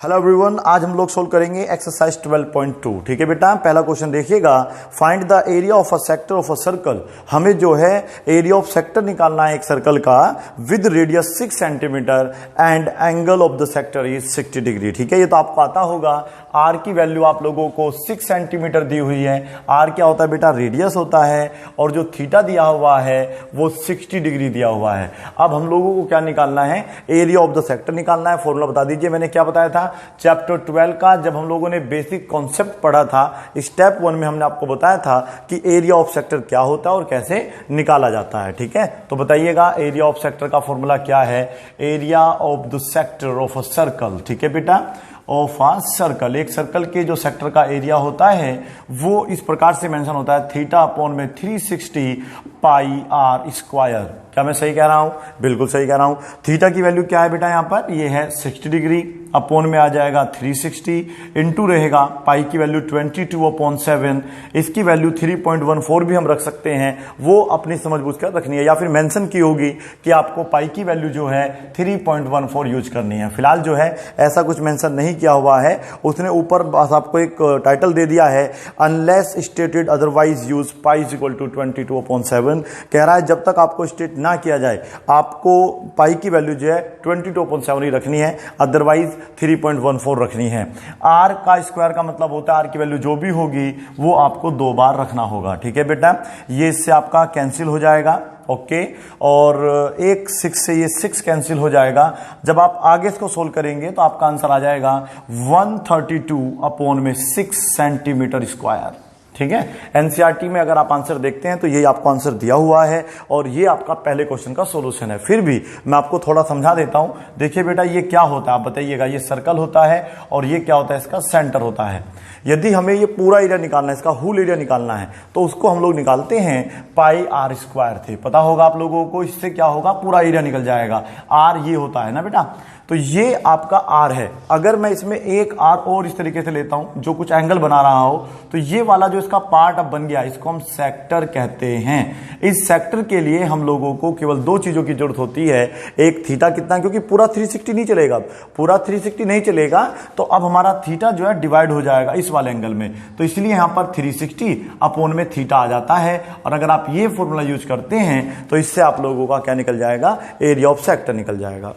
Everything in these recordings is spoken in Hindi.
हेलो एवरीवन, आज हम लोग सोल्व करेंगे एक्सरसाइज 12.2। ठीक है बेटा, पहला क्वेश्चन देखिएगा। Find the area of a sector of a circle. हमें जो है एरिया ऑफ सेक्टर निकालना है एक सर्कल का with radius 6 centimetre and angle of the sector is 60 degree. ठीक है, ये तो आपको आता होगा। आर की वैल्यू आप लोगों को 6 सेंटीमीटर दी हुई है। आर क्या होता है बेटा? रेडियस होता है। और जो थीटा दिया हुआ है वो 60 डिग्री दिया हुआ है। अब हम लोगों को क्या निकालना है? एरिया ऑफ द सेक्टर निकालना है। फॉर्मूला बता दीजिए। मैंने क्या बताया था चैप्टर 12 का, जब हम लोगों ने बेसिक कॉन्सेप्ट पढ़ा था, स्टेप 1 में हमने आपको बताया था कि एरिया ऑफ सेक्टर क्या होता है और कैसे निकाला जाता है। ठीक है, तो बताइएगा एरिया ऑफ सेक्टर का फॉर्मूला क्या है? Area of the sector of a circle. ठीक है बेटा, ऑफ अ सर्कल, एक सर्कल के जो सेक्टर का एरिया होता है वो इस प्रकार से मेंशन होता है, थीटा अपॉन में 360 पाई आर स्क्वायर। क्या मैं सही कह रहा हूं? बिल्कुल सही कह रहा हूं। थीटा की वैल्यू क्या है बेटा? यहां पर ये है 60 डिग्री, अपॉन में आ जाएगा 360, इंटू रहेगा पाई की वैल्यू 22/7। इसकी वैल्यू 3.14 भी हम रख सकते हैं, वो अपनी समझ बूझ कर रखनी है, या फिर मेंशन की होगी कि आपको पाई की वैल्यू जो है 3.14 यूज करनी है। फिलहाल जो है ऐसा कुछ मेंशन नहीं किया हुआ है, उसने ऊपर बस आपको एक टाइटल दे दिया है, unless stated otherwise use pi is equal to 22/7। कह रहा है जब तक आपको स्टेट ना किया जाए आपको पाई की वैल्यू जो है 22/7 ही रखनी है, अदरवाइज 3.14 रखनी है। आर का स्क्वायर का मतलब होता है आर की वैल्यू जो भी होगी वो आपको 2 बार रखना होगा। ठीक है बेटा, ये इससे आपका कैंसिल हो जाएगा। ओके, और एक 6 से ये 6 कैंसिल हो जाएगा। जब आप आगे इसको सोल्व करेंगे तो आपका आंसर आ जाएगा 132/6 सेंटीमीटर स्क्वायर। ठीक है, एनसीईआरटी में अगर आप आंसर देखते हैं तो ये आपको आंसर दिया हुआ है और ये आपका पहले क्वेश्चन का सॉल्यूशन है। फिर भी मैं आपको थोड़ा समझा देता हूं। देखिए बेटा, ये क्या होता है आप बताइएगा। ये सर्कल होता है और ये क्या होता है? इसका सेंटर होता है। यदि हमें ये पूरा एरिया निकालना है, इसका होल एरिया निकालना है, तो उसको हम लोग निकालते हैं पाई आर स्क्वायर थे। पता होगा आप लोगों को, इससे क्या होगा? पूरा एरिया निकल जाएगा। आर ये होता है ना बेटा, तो ये आपका आर है। अगर मैं इसमें एक आर और इस तरीके से लेता हूं, जो कुछ एंगल बना रहा हो, तो ये वाला जो इसका पार्ट अब बन गया, इसको हम सेक्टर कहते हैं। इस सेक्टर के लिए हम लोगों को केवल 2 चीजों की जरूरत होती है। एक थीटा कितना, क्योंकि पूरा 360 नहीं चलेगा, पूरा 360 नहीं चलेगा, तो अब हमारा थीटा जो है डिवाइड हो जाएगा इस वाले एंगल में, तो इसलिए यहां पर 360 अपॉन में थीटा आ जाता है। और अगर आप ये फॉर्मूला यूज करते हैं तो इससे आप लोगों का क्या निकल जाएगा? एरिया ऑफ सेक्टर निकल जाएगा।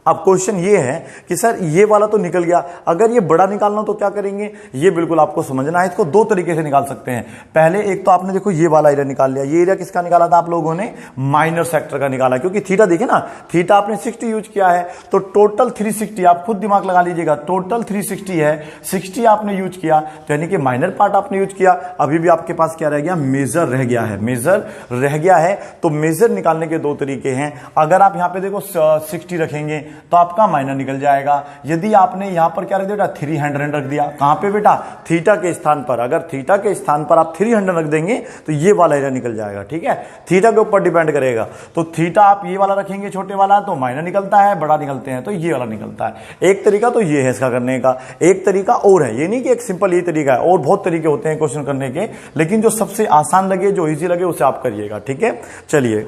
अब क्वेश्चन ये है कि सर ये वाला तो निकल गया, अगर ये बड़ा निकालना तो क्या करेंगे? ये बिल्कुल आपको समझना है। इसको 2 तरीके से निकाल सकते हैं। पहले एक तो आपने देखो ये वाला एरिया निकाल लिया। ये एरिया किसका निकाला था आप लोगों ने? माइनर सेक्टर का निकाला, क्योंकि थीटा देखिए ना, थीटा आपने 60 यूज किया है, तो टोटल 360, आप खुद दिमाग लगा लीजिएगा, टोटल 360 है, 60 आपने यूज किया, तो यानी कि माइनर पार्ट आपने यूज किया। अभी भी आपके पास क्या रह गया? मेजर रह गया है, मेजर रह गया है। तो मेजर निकालने के 2 तरीके हैं। अगर आप यहां पे देखो 60 रखेंगे तो आपका माइनर निकल जाएगा। यदि आपने यहां पर क्या रख दिया? 300 रख दिया। कहां पे बेटा? थीटा के स्थान पर। अगर थीटा के स्थान पर आप 300 रख देंगे तो ये वाला एरिया निकल जाएगा। ठीक है, थीटा के ऊपर डिपेंड करेगा। तो थीटा आप ये वाला रखेंगे छोटे वाला, तो माइनर निकलता है, बड़ा निकलते हैं तो ये वाला निकलता है। एक तरीका तो ये है इसका करने का। एक तरीका और है, ये नहीं कि एक सिंपल ये तरीका है, और बहुत तरीके होते हैं क्वेश्चन करने के, लेकिन जो सबसे आसान लगे, जो इजी लगे, उसे आप करिएगा। ठीक है, चलिए,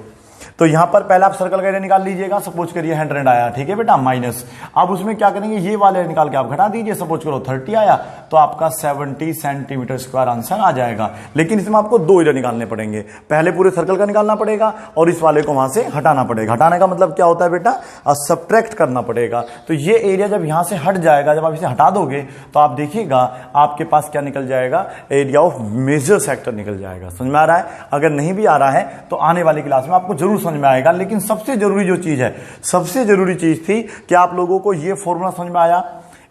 तो यहां पर पहले आप सर्कल का एरिया निकाल लीजिएगा। सपोज करिए 100 आया, ठीक है बेटा, माइनस। अब उसमें क्या करेंगे? ये वाले निकाल के आप घटा दीजिए। सपोज करो 30 आया, तो आपका 70 सेंटीमीटर स्क्वायर आंसर आ जाएगा। लेकिन इसमें आपको 2 एरिया निकालने पड़ेंगे। पहले पूरे सर्कल का निकालना पड़ेगा और इस वाले को वहां से हटाना पड़ेगा। हटाने का मतलब क्या होता है बेटा? सब्ट्रैक्ट करना पड़ेगा। तो ये एरिया जब यहां से हट जाएगा, जब आप इसे हटा दोगे, तो आप देखिएगा आपके पास क्या निकल जाएगा? एरिया ऑफ मेजर सेक्टर निकल जाएगा। समझ में आ रहा है? अगर नहीं भी आ रहा है तो आने वाली क्लास में आपको जरूर समझ में आएगा। लेकिन सबसे जरूरी जो चीज है, सबसे जरूरी चीज थी कि आप लोगों को यह फॉर्मूला समझ में आया।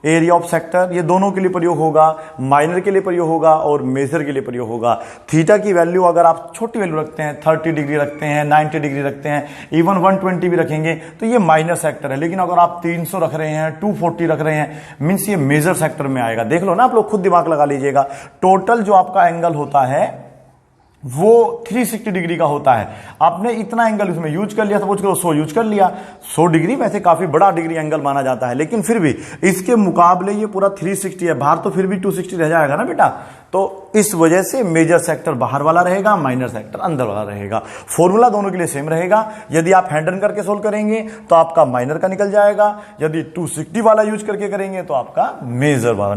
एरिया ऑफ सेक्टर ये दोनों के लिए प्रयोग होगा, माइनर के लिए प्रयोग होगा और मेजर के लिए प्रयोग होगा। थीटा की वैल्यू अगर आप छोटी वैल्यू रखते हैं, 30 डिग्री रखते हैं, 90 डिग्री रखते हैं, इवन 120 भी रखेंगे, तो ये माइनर सेक्टर है। लेकिन अगर आप 300 रख रहे हैं, 240 रख रहे हैं, मीन्स ये मेजर सेक्टर में आएगा। देख लो ना, आप लोग खुद दिमाग लगा लीजिएगा। टोटल जो आपका एंगल होता है वो 360 डिग्री का होता है। आपने इतना एंगल उसमें यूज कर लिया, सपोज करो 100 यूज कर लिया। 100 डिग्री वैसे काफी बड़ा डिग्री एंगल माना जाता है, लेकिन फिर भी इसके मुकाबले ये पूरा 360 है। बाहर तो फिर भी 260 रह जाएगा ना बेटा, तो इस वजह से मेजर सेक्टर बाहर वाला रहेगा, माइनर सेक्टर अंदर वाला रहेगा। फॉर्मूला दोनों के लिए सेम रहेगा। यदि आप हैंड रन करके सोल्व करेंगे तो आपका माइनर का निकल जाएगा, यदि 260 वाला यूज करके करेंगे तो आपका मेजर वाला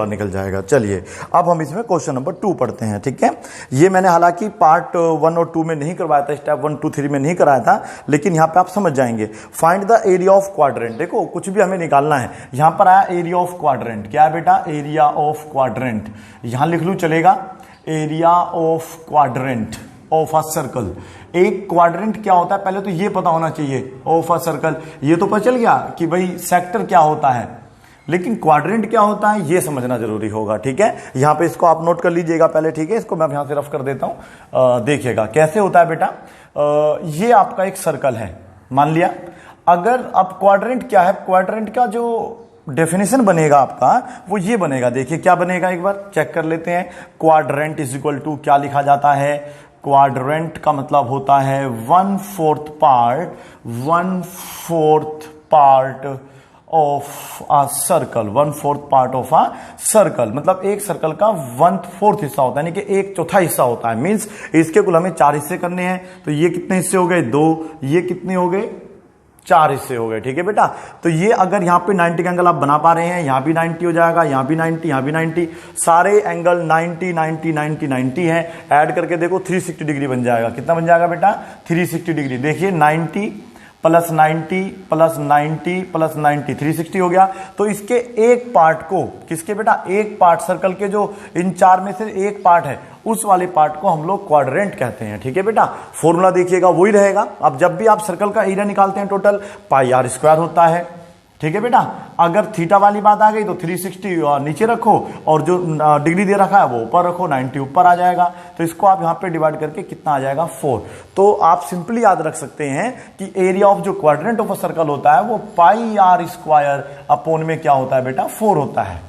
निकल जाएगा। चलिए अब हम इसमें क्वेश्चन नंबर 2 पढ़ते हैं। ठीक है, ये मैंने हालांकि पार्ट 1 और 2 में नहीं करवाया था, स्टेप 1 2 3 में नहीं कराया था, लेकिन यहां पे आप समझ जाएंगे। Find the area of quadrant. देखो कुछ भी हमें निकालना है, यहां पर आया एरिया ऑफ क्वाड्रेंट। क्या है बेटा? Area of quadrant. यहां लिख लूं, चलेगा? Area of quadrant of a circle. एक क्वाड्रेंट क्या होता है पहले तो ये पता होना चाहिए, ऑफ अ सर्कल। ये तो पता चल गया कि भाई सेक्टर क्या होता है, लेकिन क्वाड्रेंट क्या होता है ये समझना जरूरी होगा। ठीक है, यहां पे इसको आप नोट कर लीजिएगा पहले। ठीक है, इसको मैं यहां से रफ कर देता हूं, देखिएगा कैसे होता है बेटा। ये आपका एक सर्कल है, मान लिया। अगर अब क्वाड्रेंट क्या है, क्वाड्रेंट का जो डेफिनेशन बनेगा आपका वो ये बनेगा। देखिए क्या बनेगा, एक बार चेक कर लेते हैं। क्वाड्रेंट इज इक्वल टू क्या लिखा जाता है? क्वाड्रेंट का मतलब होता है 1/4 part of a circle. 1/4 part of a circle मतलब एक सर्कल का 1/4 हिस्सा होता है, यानी कि 1/4 हिस्सा होता है। मींस इसके कुल हमें 4 हिस्से करने हैं, तो ये कितने हिस्से हो गए? 2। ये कितने हो गए? 4 हिस्से हो गए। ठीक है बेटा, तो ये अगर यहां पे 90 का एंगल आप बना पा रहे हैं, यहां भी 90 हो जाएगा, यहां भी 90, यहां भी 90, सारे एंगल 90 90 90 90 है। ऐड करके देखो 360 डिग्री बन जाएगा। कितना बन जाएगा बेटा? 360 डिग्री। देखिए 90 प्लस 90 प्लस 90 प्लस 90 360 हो गया। तो इसके एक पार्ट को, किसके बेटा? एक पार्ट सर्कल के जो इन 4 में से एक पार्ट है, उस वाले पार्ट को हम लोग क्वाड्रेंट कहते हैं। ठीक है बेटा, फॉर्मूला देखिएगा वही रहेगा। अब जब भी आप सर्कल का एरिया निकालते हैं टोटल पाई आर स्क्वायर होता है। ठीक है बेटा, अगर थीटा वाली बात आ गई तो 360 नीचे रखो और जो डिग्री दे रखा है वो ऊपर रखो, 90 ऊपर आ जाएगा। तो इसको आप यहां पे डिवाइड करके कितना आ जाएगा? 4। तो आप सिंपली याद रख सकते हैं कि एरिया ऑफ जो क्वाड्रेंट ऑफ अ सर्कल होता है वो पाई आर स्क्वायर अपॉन में क्या होता है बेटा? 4 होता है।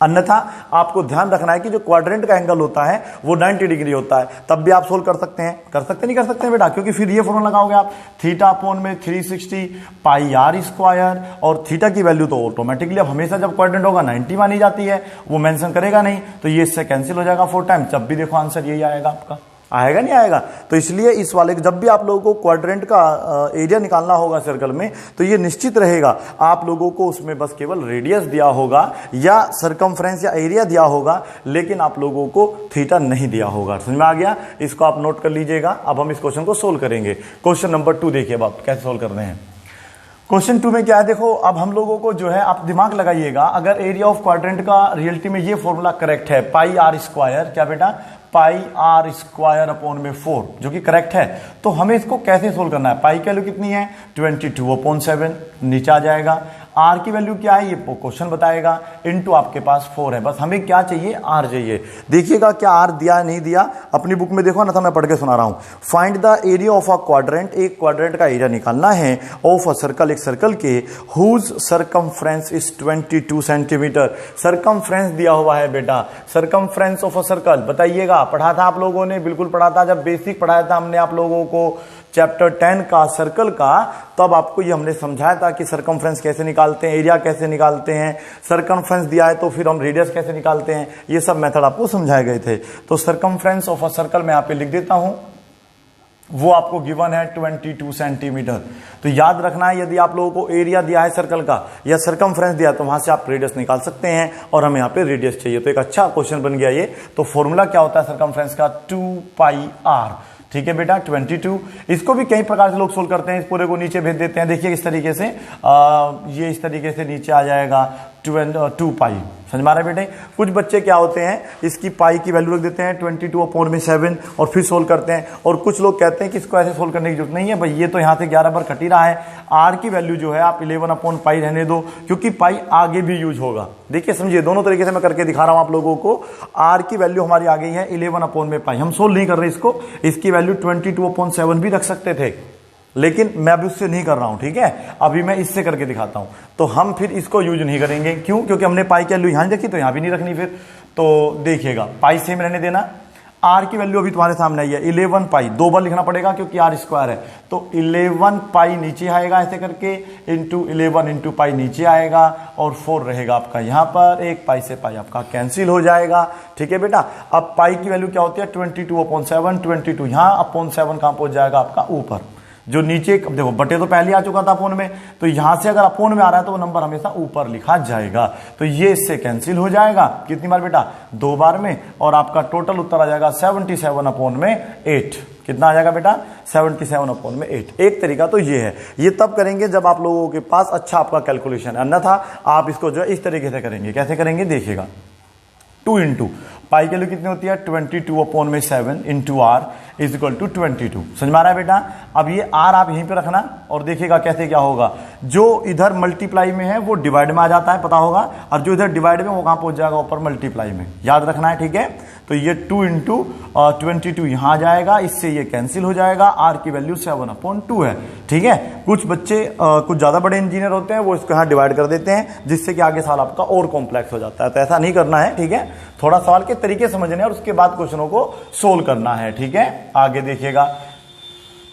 अन्यथा आपको ध्यान रखना है कि जो क्वाड्रेंट का एंगल होता है वो 90 डिग्री होता है। तब भी आप सोल्व कर सकते हैं, नहीं कर सकते हैं बेटा, क्योंकि फिर ये फॉर्मूला लगाओगे आप, थीटा अपॉन में 360 पाई आर स्क्वायर, और थीटा की वैल्यू तो ऑटोमेटिकली अब हमेशा जब क्वाड्रेंट होगा 90 मानी जाती है, वो मेंशन करेगा नहीं, तो ये इससे कैंसिल हो जाएगा 4 टाइम। जब भी देखो आंसर यही आएगा आपका, आएगा नहीं आएगा? तो इसलिए इस वाले जब भी आप लोगों को क्वाड्रेंट का एरिया निकालना होगा सर्कल में, तो ये निश्चित रहेगा आप लोगों को उसमें बस केवल रेडियस दिया होगा या सरकमफ्रेंस या एरिया दिया होगा, लेकिन आप लोगों को थीटा नहीं दिया होगा। समझ में आ गया? इसको आप नोट कर लीजिएगा। अब हम इस क्वेश्चन को सोल्व करेंगे। क्वेश्चन नंबर 2 देखिए अब कैसे सोल्व कर रहे हैं। क्वेश्चन 2 में क्या है देखो, अब हम लोगों को जो है आप दिमाग लगाइएगा, अगर एरिया ऑफ क्वाड्रेंट का रियलिटी में ये फॉर्मूला करेक्ट है, पाई आर स्क्वायर, क्या बेटा? पाई आर स्क्वायर अपॉन में 4, जो कि करेक्ट है, तो हमें इसको कैसे सोल्व करना है? पाई की वैल्यू कितनी है? 22/7 नीचे आ जाएगा। आर की वैल्यू क्या है ये क्वेश्चन बताएगा, इनटू आपके पास 4 है। बस हमें क्या चाहिए? आर चाहिए। देखिएगा क्या आर दिया नहीं दिया, अपनी बुक में देखो ना, तो मैं पढ़ के सुना रहा हूं। Find the area of a quadrant. एक क्वाड्रेंट का एरिया निकालना है ऑफ अ सर्कल, एक सर्कल के, whose circumference is 22 centimetre. Circumference दिया हुआ है बेटा, सरकमफ्रेंस ऑफ अ सर्कल बताइएगा। पढ़ा था आप लोगों ने, बिल्कुल पढ़ा था, जब बेसिक पढ़ाया था हमने आप लोगों को चैप्टर 10 का सर्कल का, तब आपको ये हमने समझाया था कि सरकमफ्रेंस कैसे निकालते हैं, एरिया कैसे निकालते हैं, सरकमफ्रेंस दिया है तो फिर हम रेडियस कैसे निकालते हैं, ये सब मेथड आपको समझाए गए थे। तो सरकमफ्रेंस ऑफ अ सर्कल मैं यहाँ पे लिख देता हूं, वो आपको गिवन है 22 सेंटीमीटर। तो याद रखना है, यदि आप लोगों को एरिया दिया है सर्कल का या सरकमफ्रेंस दिया है, तो वहां से आप रेडियस निकाल सकते हैं, और हमें यहाँ पे रेडियस चाहिए। तो एक अच्छा क्वेश्चन बन गया ये। तो फॉर्मूला क्या होता है सरकमफ्रेंस का? 2 पाई आर। ठीक है बेटा, 22। इसको भी कई प्रकार से लोग सोल्व करते हैं, इस पूरे को नीचे भेज देते हैं। देखिए इस तरीके से, ये इस तरीके से नीचे आ जाएगा 2 पाई। समझ में आ रहा है बेटे? कुछ बच्चे क्या होते हैं, इसकी पाई की वैल्यू रख देते हैं 22/7 और फिर सोल्व करते हैं, और कुछ लोग कहते हैं कि इसको ऐसे सोल्व करने की जरूरत नहीं है भाई, ये तो यहां से 11 बार कट ही रहा है। आर की वैल्यू जो है आप 11/पाई रहने दो, क्योंकि पाई आगे भी यूज होगा। देखिए समझिए, दोनों तरीके से मैं करके दिखा रहा हूं आप लोगों को। आर की वैल्यू हमारी आ गई है 11/पाई, हम सोल्व नहीं कर रहे इसको, इसकी वैल्यू 22/7 भी रख सकते थे, लेकिन मैं अभी उससे नहीं कर रहा हूं। ठीक है, अभी मैं इससे करके दिखाता हूं। तो हम फिर इसको यूज नहीं करेंगे, क्यों? क्योंकि हमने पाई की वैल्यू यहां रखी, तो यहां भी नहीं रखनी फिर। तो देखिएगा, पाई सेम रहने देना, आर की वैल्यू अभी तुम्हारे सामने आई है 11 पाई, 2 बार लिखना पड़ेगा क्योंकि आर स्क्वायर है, तो 11 पाई नीचे आएगा ऐसे करके, इंटू 11 इंटू पाई नीचे आएगा, और 4 रहेगा आपका यहाँ पर, 1 पाई से पाई आपका कैंसिल हो जाएगा। ठीक है बेटा, अब पाई की वैल्यू क्या होती है 22/7, 22 यहाँ अपॉन 7 कहाँ पहुंच जाएगा आपका ऊपर, जो नीचे देखो बटे तो पहले आ चुका था अपोन में, तो यहां से अगर अपोन में आ रहा है तो वो नंबर हमेशा ऊपर लिखा जाएगा, तो ये इससे कैंसिल हो जाएगा। कितनी बार बेटा, 2 बार में, और आपका टोटल उत्तर आ जाएगा 77/8। कितना आ जाएगा बेटा, 77/8। एक तरीका तो ये है, ये तब करेंगे जब आप लोगों के पास अच्छा आपका कैलकुलेशन, अन्यथा आप इसको जो है इस तरीके से करेंगे। कैसे करेंगे देखिएगा, 2 इंटू पाई की वैल्यू कितनी होती है 22/7 into r is equal to 22। समझ में आ रहा है बेटा। अब ये आर आप यहीं पे रखना और देखिएगा कैसे क्या होगा, जो इधर मल्टीप्लाई में है वो डिवाइड में आ जाता है, पता होगा, और जो इधर डिवाइड में वो कहां पहुंच जाएगा ऊपर मल्टीप्लाई में, याद रखना है। ठीक है, तो ये 2 इंटू 22 यहां आ जाएगा, इससे ये कैंसिल हो जाएगा, आर की वैल्यू 7/2 है। ठीक है, कुछ बच्चे कुछ ज्यादा बड़े इंजीनियर होते हैं, वो इसको यहां डिवाइड कर देते हैं, जिससे कि आगे सवाल आपका और कॉम्प्लेक्स हो जाता है, तो ऐसा नहीं करना है। ठीक है, थोड़ा सवाल के तरीके समझने और उसके बाद क्वेश्चनों को सोल्व करना है। ठीक है, आगे देखिएगा,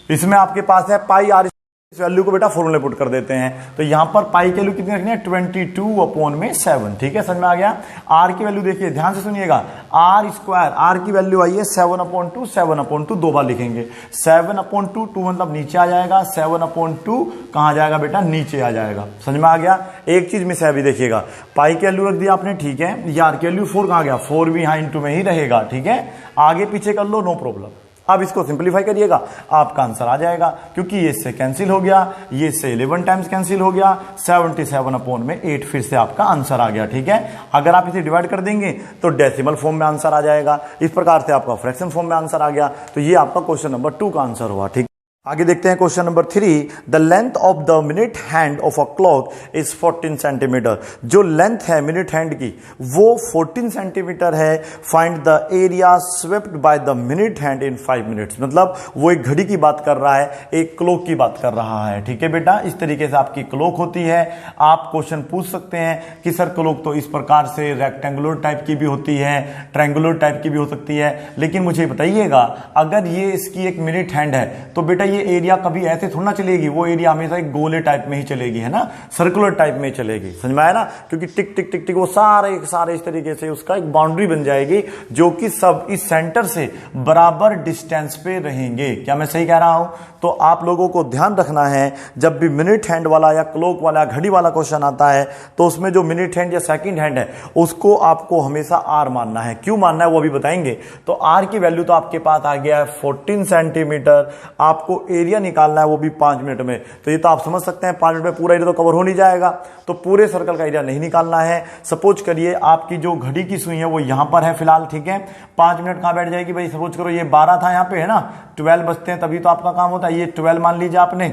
इसमें आपके पास है पाई आर, इस वैल्यू को बेटा फॉर्मूले पुट कर देते हैं, तो यहां पर पाई की वैल्यू कितनी रखनी है 22/7। ठीक है, समझ में आ गया। आर की वैल्यू देखिए, ध्यान से सुनिएगा, आर स्क्वायर, आर की वैल्यू आई है 7/2, 7/2 2 बार लिखेंगे, 7/2 2 मतलब नीचे आ जाएगा, 7/2 कहां जाएगा बेटा, नीचे आ जाएगा। समझ में आ गया। एक चीज मिस है अभी देखिएगा, पाई की वैल्यू रख दिया आपने, ठीक है, ये आर की वैल्यू 4 कहां गया, 4 भी यहां इंटू में ही रहेगा। ठीक है, आगे पीछे कर लो, नो प्रॉब्लम। अब इसको सिंपलीफाई करिएगा, आपका आंसर आ जाएगा, क्योंकि ये इससे कैंसिल हो गया, ये इससे 11 टाइम्स कैंसिल हो गया, 77/8 फिर से आपका आंसर आ गया। ठीक है, अगर आप इसे डिवाइड कर देंगे तो डेसिमल फॉर्म में आंसर आ जाएगा, इस प्रकार से आपका फ्रैक्शन फॉर्म में आंसर आ गया। तो ये आपका क्वेश्चन नंबर 2 का आंसर हुआ। ठीक, आगे देखते हैं question number 3। The length of the minute hand of a clock is 14 centimetre. जो लेंथ है मिनट हैंड की वो 14 सेंटीमीटर है। Find the area swept by the minute hand in 5 minutes. मतलब वो एक घड़ी की बात कर रहा है, एक क्लॉक की बात कर रहा है। ठीक है बेटा, इस तरीके से आपकी क्लॉक होती है। आप क्वेश्चन पूछ सकते हैं कि सर क्लॉक तो इस प्रकार से रेक्टेंगुलर टाइप की भी होती है, ट्रायंगुलर टाइप की भी हो सकती है, लेकिन मुझे बताइएगा अगर ये इसकी एक मिनट हैंड है तो बेटा ये एरिया कभी ऐसे थोड़ा ना चलेगी, वो एरिया हमेशा एक गोले टाइप में ही चलेगी, है ना, सर्कुलर टाइप में चलेगी। समझ में आया ना, क्योंकि टिक टिक टिक टिक वो सारे इस तरीके से उसका एक बाउंड्री बन जाएगी, जो कि सब इस सेंटर से बराबर डिस्टेंस पे रहेंगे। क्या मैं सही कह रहा हूं? तो आप लोगों को ध्यान रखना है, जब भी मिनट हैंड वाला या क्लॉक वाला घड़ी वाला क्वेश्चन आता है तो उसमें जो मिनट हैंड या सेकंड हैंड है उसको आपको हमेशा आर मानना है। क्यों मानना है वो भी बताएंगे। तो आर की वैल्यू तो आपके पास आ गया है 14 सेंटीमीटर। आपको एरिया निकालना है वो भी 5 मिनट में। तो ये तो आप समझ सकते हैं 5 मिनट में पूरा एरिया तो कवर हो नहीं जाएगा, तो पूरे सर्कल का एरिया नहीं निकालना है। सपोज करिए आपकी जो घड़ी की सुई है वो यहां पर है फिलहाल, ठीक है। 5 मिनट कहां बैठ जाएगी भाई, सपोज करो ये 12 था, यहाँ पे है ना 12 बजते हैं तभी तो आपका काम होता है। ये 12 मान लीजिए आपने,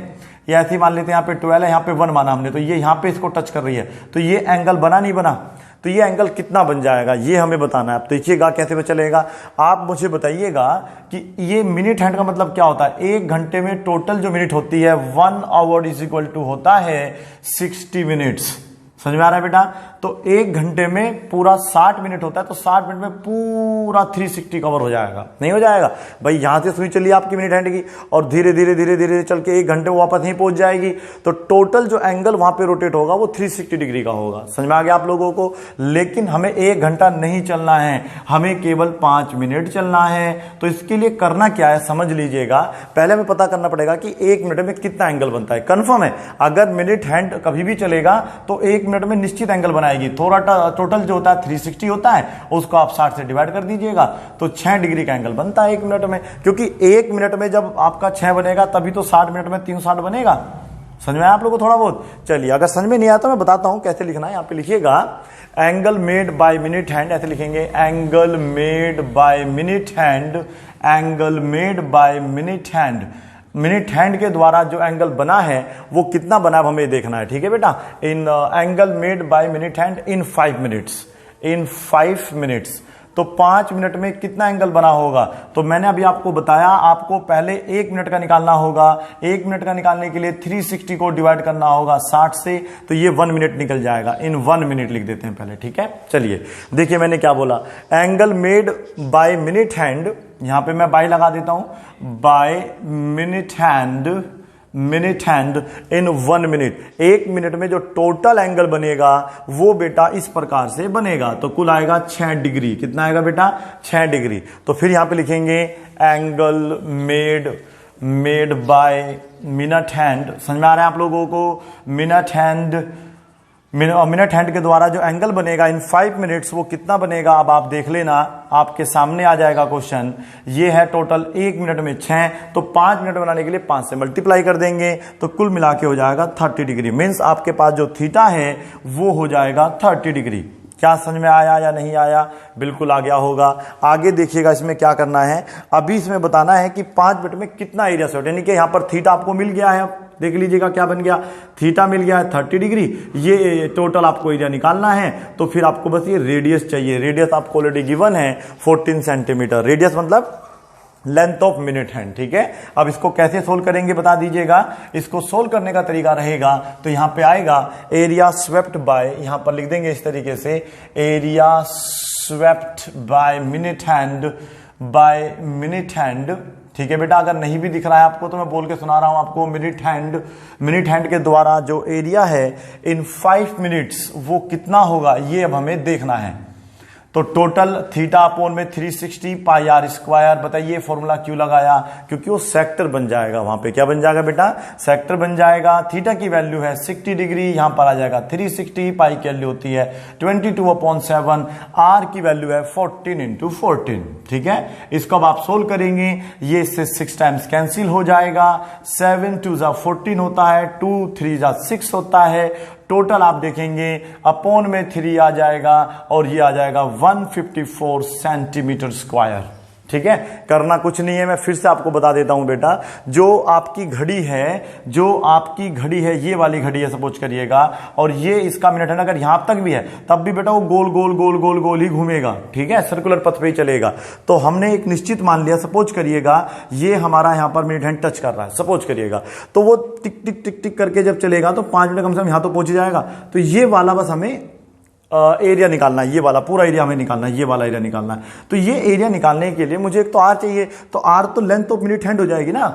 ये ऐसे ही मान लेते हैं, यहाँ पे 12 है, यहाँ पे 1 माना हमने, तो ये यहाँ पे इसको टच कर रही है, तो ये एंगल बना नहीं बना, तो ये एंगल कितना बन जाएगा ये हमें बताना है। अब देखिएगा कैसे में चलेगा, आप मुझे बताइएगा कि ये मिनट हैंड का मतलब क्या होता है। 1 घंटे में टोटल जो मिनट होती है 1 आवर इज इक्वल टू होता है 60 मिनट्स। समझ में आ रहा है बेटा। तो 1 घंटे में पूरा 60 मिनट होता है, तो 60 मिनट में पूरा 360 कवर हो जाएगा, नहीं हो जाएगा भाई। यहां से सुई चली आपकी मिनट हैंड की और धीरे धीरे धीरे धीरे चल के 1 घंटे में वापस नहीं पहुंच जाएगी, तो टोटल जो एंगल वहां पे रोटेट होगा वो 360 डिग्री का होगा। समझ में आ गया आप लोगों को। लेकिन हमें 1 घंटा नहीं चलना है, हमें केवल 5 मिनट चलना है। तो इसके लिए करना क्या है समझ लीजिएगा। पहले हमें पता करना पड़ेगा कि 1 मिनट में कितना एंगल बनता है। कंफर्म है अगर मिनट हैंड कभी भी चलेगा तो 1 मिनट में निश्चित एंगल बनाएगी। थोड़ा टोटल जो होता है 360 होता है, उसको आप 60 से डिवाइड कर दीजिएगा तो 6 डिग्री का एंगल बनता है 1 मिनट में। क्योंकि 1 मिनट में जब आपका 6 बनेगा तभी तो 60 मिनट में 360 बनेगा। समझ में आया आप लोगों को थोड़ा बहुत। चलिए अगर समझ में नहीं आता मैं बताता हूं कैसे लिखना है। यहाँ पे लिखिएगा angle made by minute hand, ऐसे लिखेंगे angle made by minute hand, angle made by minute hand. Minute hand के द्वारा जो एंगल बना है वो कितना बना है हमें देखना है, ठीक है बेटा। In angle made by minute hand in 5 minutes, in 5 minutes. तो 5 मिनट में कितना एंगल बना होगा? तो मैंने अभी आपको बताया, आपको पहले 1 मिनट का निकालना होगा। 1 मिनट का निकालने के लिए 360 को डिवाइड करना होगा 60 से, तो ये 1 मिनट निकल जाएगा। इन 1 मिनट लिख देते हैं पहले, ठीक है। चलिए देखिए मैंने क्या बोला, angle made by minute hand, यहां पे मैं बाय लगा देता हूं, बाय मिनट हैंड इन 1 मिनट। 1 मिनट में जो टोटल एंगल बनेगा वो बेटा इस प्रकार से बनेगा, तो कुल आएगा 6 डिग्री। कितना आएगा बेटा? 6 डिग्री। तो फिर यहां पे लिखेंगे angle made by minute hand. समझ में आ रहा है आप लोगों को? मिनट हैंड के द्वारा जो एंगल बनेगा इन 5 मिनट्स, वो कितना बनेगा अब आप देख लेना, आपके सामने आ जाएगा क्वेश्चन। ये है टोटल 1 मिनट में 6, तो 5 मिनट बनाने के लिए 5 से मल्टीप्लाई कर देंगे, तो कुल मिला के हो जाएगा 30 डिग्री। मीन्स आपके पास जो थीटा है वो हो जाएगा 30 डिग्री। क्या समझ में आया या नहीं आया? बिल्कुल आ गया होगा। आगे देखिएगा इसमें क्या करना है, अभी इसमें बताना है कि 5 मिनट में कितना एरिया सेट, यानी कि यहां पर थीटा आपको मिल गया है। अब देख लीजिएगा क्या बन गया, थीटा मिल गया है 30 डिग्री। ये टोटल आपको एरिया निकालना है, तो फिर आपको बस ये रेडियस चाहिए। रेडियस आपको ऑलरेडी गिवन है 14 सेंटीमीटर। रेडियस मतलब लेंथ ऑफ मिनट हैंड, ठीक है। अब इसको कैसे सोल्व करेंगे बता दीजिएगा। इसको सोल्व करने का तरीका रहेगा, तो यहां पे आएगा एरिया स्वेप्ट बाय, यहां पर लिख देंगे इस तरीके से, area swept by minute hand, ठीक है बेटा। अगर नहीं भी दिख रहा है आपको तो मैं बोल के सुना रहा हूं आपको, मिनट हैंड के द्वारा जो एरिया है इन 5 मिनट्स वो कितना होगा, ये अब हमें देखना है। तो टोटल थीटा अपोन में 360 पाई आर स्क्वायर। बताइए फॉर्मूला क्यों लगाया? क्योंकि वो सेक्टर बन जाएगा, वहां पे क्या बन जाएगा बेटा? सेक्टर बन जाएगा। थीटा की वैल्यू है 60 डिग्री, यहां पर आ जाएगा 360, पाई की वैल्यू होती है 22/7, आर की वैल्यू है 14 × 14, ठीक है। इसको अब आप सोल्व करेंगे, ये इससे 6 टाइम्स कैंसिल हो जाएगा, 7 2 = 14 होता है, 2 3 = 6 होता है। टोटल आप देखेंगे अपोन में 3 आ जाएगा और ये आ जाएगा 154 सेंटीमीटर स्क्वायर, ठीक है। करना कुछ नहीं है, मैं फिर से आपको बता देता हूं बेटा। जो आपकी घड़ी है, ये वाली घड़ी है सपोज करिएगा, और ये इसका मिनट है ना, अगर यहां तक भी है तब भी बेटा वो गोल गोल ही घूमेगा, ठीक है, सर्कुलर पथ पे ही चलेगा। तो हमने एक निश्चित मान लिया, सपोज करिएगा ये हमारा यहां पर मिनट हैंड टच कर रहा है, सपोज करिएगा, तो वो टिक टिक टिक टिक करके जब चलेगा तो 5 मिनट कम से कम यहां तो पहुंच जाएगा। तो ये वाला बस हमें एरिया निकालना है, ये वाला पूरा एरिया हमें निकालना है, ये वाला एरिया निकालना है। तो ये एरिया निकालने के लिए मुझे एक तो आर चाहिए, तो आर तो लेंथ ऑफ मिनट हैंड हो जाएगी ना।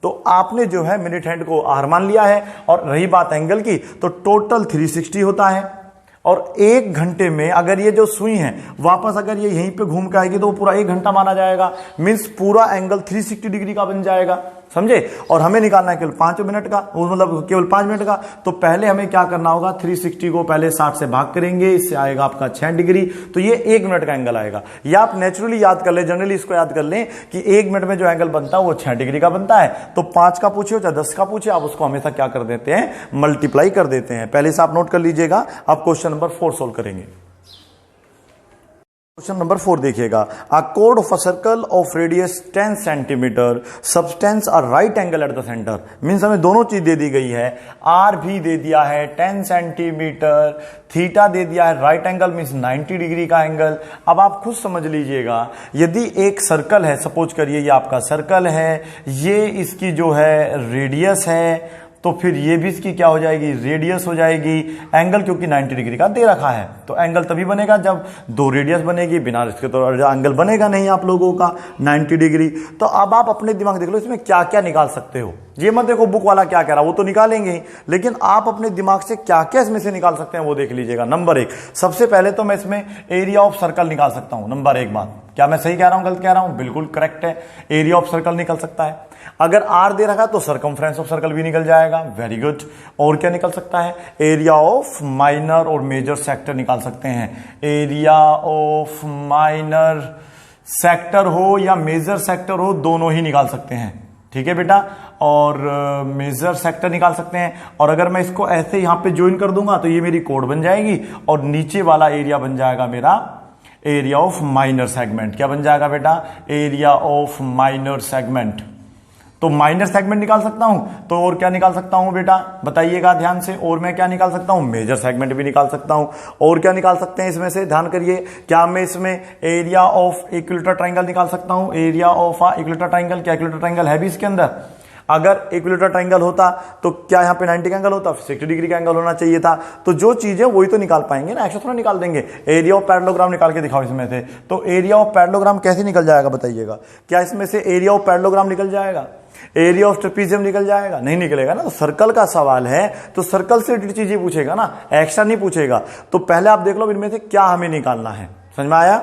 तो आपने जो है मिनट हैंड को आर मान लिया है, और रही बात एंगल की, तो टोटल 360 होता है। और 1 घंटे में अगर ये जो सुई है वापस अगर ये यहीं पे घूम के आएगी तो वो पूरा 1 घंटा माना जाएगा। मीन्स पूरा एंगल 360 डिग्री का बन जाएगा, समझे। और हमें निकालना है केवल 5 मिनट का, मतलब केवल 5 मिनट का। तो पहले हमें क्या करना होगा, 360 को पहले 60 से भाग करेंगे, इससे आएगा आपका 6 डिग्री, तो ये 1 मिनट का एंगल आएगा। या आप नेचुरली याद कर ले, जनरली इसको याद कर लें कि 1 मिनट में जो एंगल बनता है वो 6 डिग्री का बनता है। तो 5 का पूछे चाहे 10 का पूछे, आप उसको हमेशा क्या कर देते हैं, मल्टीप्लाई कर देते हैं। पहले से आप नोट कर लीजिएगा। अब क्वेश्चन नंबर 4 सोल्व करेंगे। क्वेश्चन नंबर 4 देखिएगा, a code of a circle of radius 10 centimetre substance a right angle at the centre. Means हमें दोनों चीज दे दी गई है, आर भी दे दिया है 10 सेंटीमीटर, थीटा दे दिया है, राइट एंगल मीन्स 90 डिग्री का एंगल। अब आप खुद समझ लीजिएगा, यदि एक सर्कल है, सपोज करिए ये आपका सर्कल है, ये इसकी जो है रेडियस है, तो फिर ये भी इसकी क्या हो जाएगी, रेडियस हो जाएगी। एंगल क्योंकि 90 डिग्री का दे रखा है, तो एंगल तभी बनेगा जब 2 रेडियस बनेगी, बिना इसके तो एंगल बनेगा नहीं आप लोगों का 90 डिग्री। तो अब आप अपने दिमाग देख लो इसमें क्या क्या निकाल सकते हो। ये मत देखो बुक वाला क्या कह रहा है, वो तो निकालेंगे ही, लेकिन आप अपने दिमाग से क्या क्या इसमें से निकाल सकते हैं वो देख लीजिएगा। नंबर 1, सबसे पहले तो मैं इसमें एरिया ऑफ सर्कल निकाल सकता हूं। नंबर 1 बात, क्या मैं सही कह रहा हूं गलत कह रहा हूं? बिल्कुल करेक्ट है, एरिया ऑफ सर्कल निकल सकता है। अगर आर दे रखा तो सर्कमफ्रेंस ऑफ सर्कल भी निकल जाएगा, वेरी गुड। और क्या निकल सकता है? एरिया ऑफ माइनर और मेजर सेक्टर निकाल सकते हैं। एरिया ऑफ माइनर सेक्टर हो या मेजर सेक्टर हो, दोनों ही निकाल सकते हैं, ठीक है बेटा। और मेजर सेक्टर निकाल सकते हैं। और अगर मैं इसको ऐसे यहां पे ज्वाइन कर दूंगा तो ये मेरी कोड बन जाएगी, और नीचे वाला एरिया बन जाएगा मेरा एरिया ऑफ माइनर सेगमेंट। क्या बन जाएगा बेटा? Area of minor segment. तो माइनर सेगमेंट निकाल सकता हूं, तो और क्या निकाल सकता हूं बेटा बताइएगा ध्यान से, और मैं क्या निकाल सकता हूं, मेजर सेगमेंट भी निकाल सकता हूं। और क्या निकाल सकते हैं इसमें से, ध्यान करिए, क्या मैं इसमें एरिया ऑफ इक्विलेटरल ट्राइंगल निकाल सकता हूं, एरिया ऑफ इक्विलेटरल ट्राइंगल, क्या इक्विलेटरल ट्राइंगल है भी इसके अंदर? अगर इक्विलेटरल ट्राइंगल होता तो क्या यहाँ पे 90 का एंगल होता, 60 डिग्री का एंगल होना चाहिए था। तो जो चीज है वही तो निकाल पाएंगे ना, एक्स्ट्रा थोड़ा निकाल देंगे। एरिया ऑफ पैरेललोग्राम निकाल के दिखाओ इसमें से, तो एरिया ऑफ पैरेललोग्राम कैसे निकल जाएगा बताइएगा? क्या इसमें से एरिया ऑफ पैरेललोग्राम निकल जाएगा, एरिया ऑफ ट्रेपीजियम निकल जाएगा? नहीं निकलेगा ना। तो सर्कल का सवाल है तो सर्कल से रिलेटेड चीजें पूछेगा ना, एक्स्ट्रा नहीं पूछेगा। तो पहले आप देख लो इनमें से क्या हमें निकालना है, समझ में आया?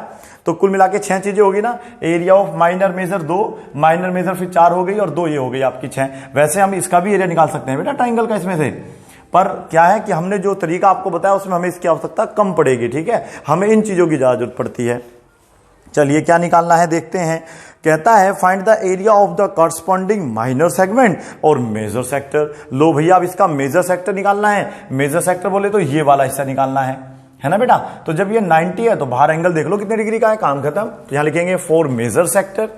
तो कुल मिला के 6 चीजें होगी ना, area of minor major 2, minor major फिर 4 हो गई और 2 ये हो गई आपकी 6। वैसे हम इसका भी एरिया निकाल सकते हैं बेटा ट्राइंगल का इसमें से, पर क्या है कि हमने जो तरीका आपको बताया उसमें हमें इसकी आवश्यकता कम पड़ेगी, ठीक है, हमें इन चीजों की ज्यादा जरूरत पड़ती है। चलिए क्या निकालना है देखते हैं। कहता है find the area of the corresponding minor segment और मेजर सेक्टर। लो भैया अब इसका मेजर सेक्टर निकालना है। मेजर सेक्टर बोले तो ये वाला हिस्सा निकालना है ना बेटा? तो जब ये 90 है तो बाहर एंगल देख लो कितने डिग्री का है, काम खत्म। तो यहां लिखेंगे for major sector,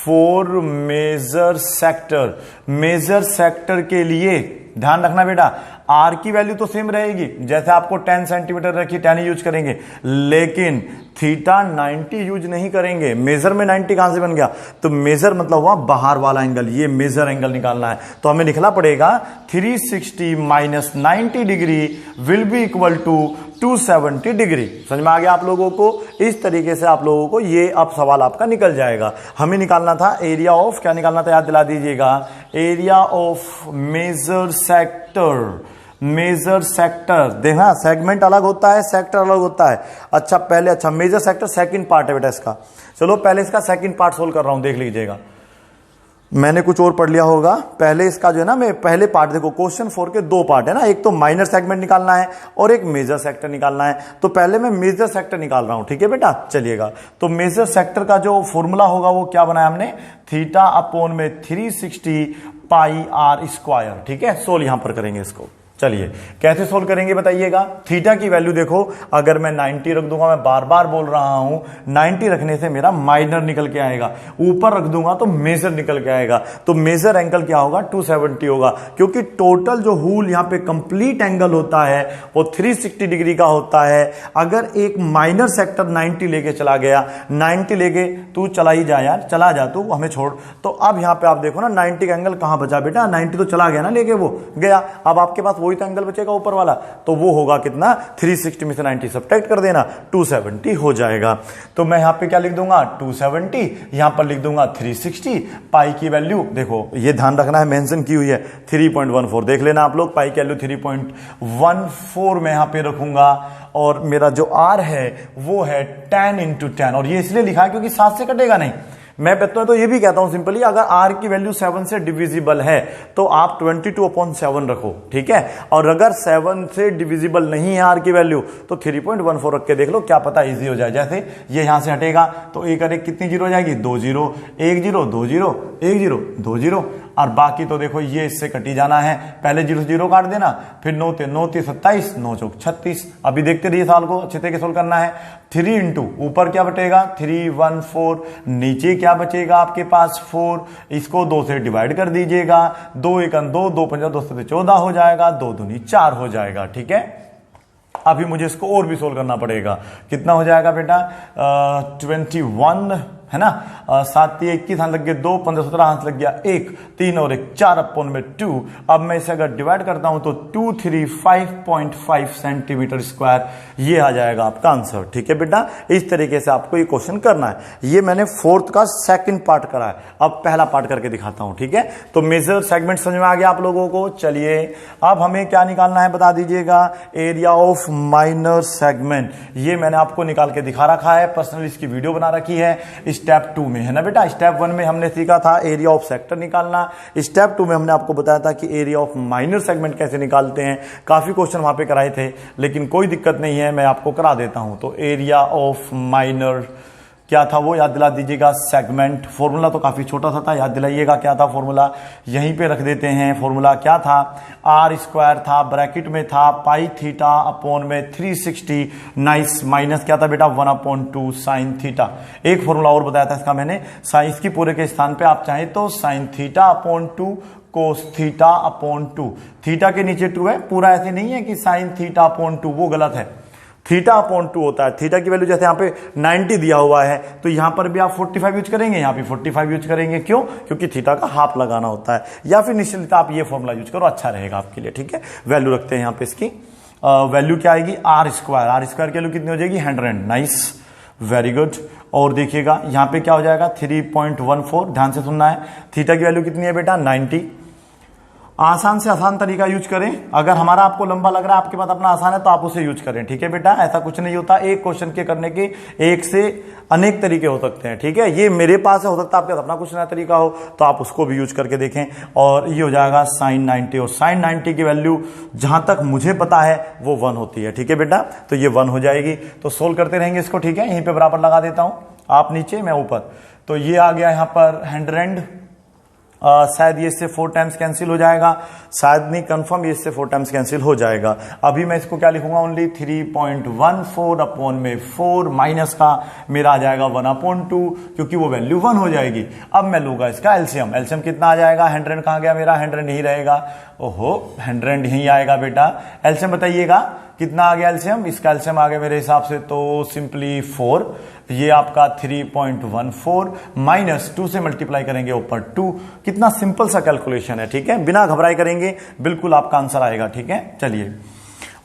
for major sector. Major sector के लिए ध्यान रखना बेटा आर की वैल्यू तो सेम रहेगी, जैसे आपको 10 सेंटीमीटर रखी 10 यूज करेंगे, लेकिन थीटा 90 यूज नहीं करेंगे। मेजर में 90 कहां से बन गया? तो मेजर मतलब हुआ बाहर वाला एंगल, ये मेजर एंगल निकालना है। तो हमें लिखना पड़ेगा 360 minus 90 degree will be equal to 270 degree. समझ में आ गया आप लोगों को? इस तरीके से आप लोगों को ये अब सवाल आपका निकल जाएगा। हमें निकालना था एरिया ऑफ, क्या निकालना था याद दिला दीजिएगा, area of major sector. Major sector देखना, सेगमेंट अलग होता है, सेक्टर अलग होता है। अच्छा पहले, अच्छा मेजर सेक्टर सेकंड पार्ट है बेटा इसका। चलो पहले इसका सेकंड पार्ट सोल्व कर रहा हूं, देख लीजिएगा। मैंने कुछ और पढ़ लिया होगा। पहले इसका जो है ना, मैं पहले पार्ट देखो, क्वेश्चन 4 के 2 पार्ट है ना, एक तो माइनर सेगमेंट निकालना है और एक मेजर सेक्टर निकालना है। तो पहले मैं मेजर सेक्टर निकाल रहा हूं, ठीक है बेटा? चलिएगा, तो मेजर सेक्टर का जो फॉर्मूला होगा वो क्या बनाया हमने, थीटा अपॉन में 360 पाई आर स्क्वायर, ठीक है? सोल्व यहां पर करेंगे इसको। चलिए कैसे सोल्व करेंगे बताइएगा। थीटा की वैल्यू देखो, अगर मैं 90 रख दूंगा, मैं बार बार बोल रहा हूं 90 रखने से मेरा माइनर निकल के आएगा, ऊपर रख दूंगा तो मेजर निकल के आएगा। तो मेजर एंगल क्या होगा, 270 होगा, क्योंकि टोटल जो होल यहां पे कंप्लीट एंगल होता है वो 360 डिग्री का होता है। अगर एक माइनर सेक्टर 90 लेके चला गया, 90 लेके तू चला ही जा यार, चला जा तू, हमें छोड़। तो अब यहां पे आप देखो ना 90 का एंगल कहां बचा बेटा, 90 तो चला गया ना लेके, वो गया। अब आपके पास वही तो एंगल बचेगा ऊपर वाला, तो वो होगा कितना, 360 में से 90 सब्ट्रैक्ट कर देना, 270 हो जाएगा। तो मैं यहां पे क्या लिख दूंगा, 270, यहां पर लिख दूंगा 360। पाई की वैल्यू देखो, ये ध्यान रखना है, मेंशन की हुई है 3.14, देख लेना आप लोग। पाई की वैल्यू 3.14 मैं यहां पे रखूंगा, और मेरा जो आर है वो है 10 × 10, और ये इसलिए लिखा है क्योंकि 7 से कटेगा नहीं। मैं तो ये भी कहता हूं सिंपली, अगर आर की वैल्यू 7 से डिविजिबल है तो आप 22/7 रखो, ठीक है? और अगर 7 से डिविजिबल नहीं है आर की वैल्यू तो 3.14 रख के देख लो, क्या पता इजी हो जाए। जैसे ये यहां से हटेगा तो एक और एक कितनी जीरो हो जाएगी, 2 0, 1 0, 2 0, 1 0, 2 0, और बाकी तो देखो ये इससे कटी जाना है। पहले 0 से 0 काट देना, फिर 9 3 9 3 27, 9 4 36। अभी देखते रहिए साल को, अच्छे तरीके सोल्व करना है। 3 × ऊपर क्या बचेगा, 3 1 4, नीचे क्या बचेगा आपके पास 4, इसको 2 से डिवाइड कर दीजिएगा, 2 1 2, 2 5 2 7 14 हो जाएगा, 2 दूनी 4 हो जाएगा, ठीक है? अभी मुझे इसको और भी सोल्व करना पड़ेगा। कितना हो जाएगा बेटा, 21 है ना, 7 21 हाथ लग गए, 2 15 17 हाथ लग गया, 1 3 और 1 4 अपॉन में 2। अब मैं इसे अगर डिवाइड करता हूं तो 235.5 सेंटीमीटर स्क्वायर, ये आ जाएगा आपका आंसर, ठीक है बेटा? इस तरीके से आपको ये क्वेश्चन करना है। ये मैंने 4th का सेकंड पार्ट करा है, अब पहला पार्ट करके दिखाता हूं, ठीक है? तो मेजर सेगमेंट समझ में आ गया आप लोगों को। चलिए अब हमें क्या निकालना है बता दीजिएगा, एरिया ऑफ माइनर सेगमेंट। ये मैंने आपको निकाल के दिखा रखा है, पर्सनली इसकी वीडियो बना रखी है। स्टेप 2 में है ना बेटा, स्टेप 1 में हमने सीखा था एरिया ऑफ सेक्टर निकालना, स्टेप 2 में हमने आपको बताया था कि एरिया ऑफ माइनर सेगमेंट कैसे निकालते हैं। काफी क्वेश्चन वहां पे कराए थे, लेकिन कोई दिक्कत नहीं है, मैं आपको करा देता हूं। तो एरिया ऑफ माइनर क्या था वो याद दिला दीजिएगा, सेगमेंट। फॉर्मूला तो काफी छोटा सा था, याद दिलाइएगा क्या था फॉर्मूला, यहीं पे रख देते हैं। फॉर्मूला क्या था, आर स्क्वायर था, ब्रैकेट में था पाई थीटा अपॉन में 360 नाइस, माइनस क्या था बेटा 1/2 साइन थीटा। एक फॉर्मूला और बताया था इसका मैंने, साइंस की पूरे के स्थान पे आप चाहें तो sine theta upon 2 cos theta upon 2, theta के नीचे 2 है, पूरा ऐसे नहीं है कि साइन थीटा अपॉन 2, वो गलत है, थीटा अपॉन 2 होता है। थीटा की वैल्यू जैसे यहाँ पे 90 दिया हुआ है तो यहां पर भी आप 45 यूज करेंगे, यहां पे 45 यूज करेंगे, क्यों, क्योंकि थीटा का हाफ लगाना होता है। या फिर निश्चित आप ये फॉर्मूला यूज करो, अच्छा रहेगा आपके लिए, ठीक है। वैल्यू रखते हैं यहाँ पे इसकी, वैल्यू क्या आएगी, आर स्क्वायर की वैल्यू कितनी हो जाएगी 100, नाइस, वेरी गुड। और देखिएगा यहाँ पे क्या हो जाएगा 3.14, ध्यान से सुनना है। थीटा की वैल्यू कितनी है बेटा 90। आसान से आसान तरीका यूज करें, अगर हमारा आपको लंबा लग रहा है, आपके पास अपना आसान है तो आप उसे यूज करें, ठीक है बेटा। ऐसा कुछ नहीं होता, एक क्वेश्चन के करने के एक से अनेक तरीके हो सकते हैं, ठीक है। ये मेरे पास है, हो सकता है आपके पास अपना कुछ नया तरीका हो तो आप उसको भी यूज करके देखें। और ये हो जाएगा साइन 90, और साइन 90 की वैल्यू जहां तक मुझे पता है वो 1 होती है, ठीक है बेटा। तो ये 1 हो जाएगी, तो सोल्व करते रहेंगे इसको, ठीक है। यहीं पे बराबर लगा देता हूं, आप नीचे मैं ऊपर। तो ये आ गया यहाँ पर 100, शायद ये इससे 4 टाइम्स कैंसिल हो जाएगा, शायद नहीं, कंफर्म ये इससे 4 टाइम्स कैंसिल हो जाएगा। अभी मैं इसको क्या लिखूंगा, ओनली 3.14 अपॉन में 4 माइनस का मेरा आ जाएगा 1/2, क्योंकि वो वैल्यू 1 हो जाएगी। अब मैं लूंगा इसका एलसीएम, एलसीएम कितना आ जाएगा, 100 कहां गया मेरा, 100 यही रहेगा, ओहो 100 यही आएगा बेटा। एलसीएम बताइएगा कितना आ गया एलसीएम, इसका एलसीएम आ गया मेरे हिसाब से तो सिंपली 4, ये आपका 3.14 माइनस 2 से मल्टीप्लाई करेंगे ऊपर 2, कितना सिंपल सा कैलकुलेशन है, ठीक है। बिना घबराए करेंगे, बिल्कुल आपका आंसर आएगा, ठीक है। चलिए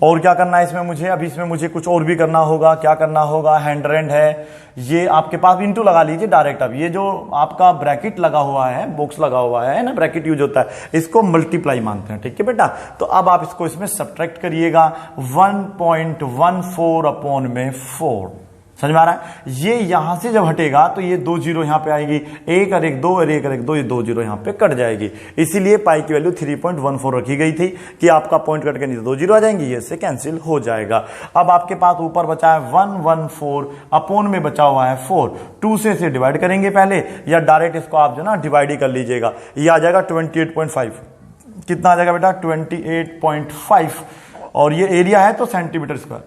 और क्या करना है इसमें मुझे, अभी इसमें मुझे कुछ और भी करना होगा। क्या करना होगा, 100 है, ये आपके पास इंटू लगा लीजिए डायरेक्ट। अब ये जो आपका ब्रैकेट लगा हुआ है, बॉक्स लगा हुआ है ना, ब्रैकेट यूज होता है, इसको मल्टीप्लाई मानते हैं, ठीक है बेटा। तो अब आप इसको इसमें सब्ट्रैक्ट करिएगा, 1.14 अपॉन में 4, समझ में आ रहा है। ये यहां से जब हटेगा तो ये 2 जीरो यहां पे आएगी, 1 और 1 2 और 1 और 1 2, ये 2 जीरो यहां पे कट जाएगी। इसीलिए पाई की वैल्यू 3.14 रखी गई थी कि आपका पॉइंट कट के नीचे 2 जीरो आ जाएंगी, ये से कैंसिल हो जाएगा। अब आपके पास ऊपर बचा है 114 अपॉन में बचा हुआ है 4, 2 से इसे डिवाइड करेंगे पहले, या डायरेक्ट इसको आप जो ना डिवाइड ही कर लीजिएगा। ये आ जाएगा 28.5, कितना आ जाएगा बेटा 28.5, और ये एरिया है तो सेंटीमीटर स्क्वायर,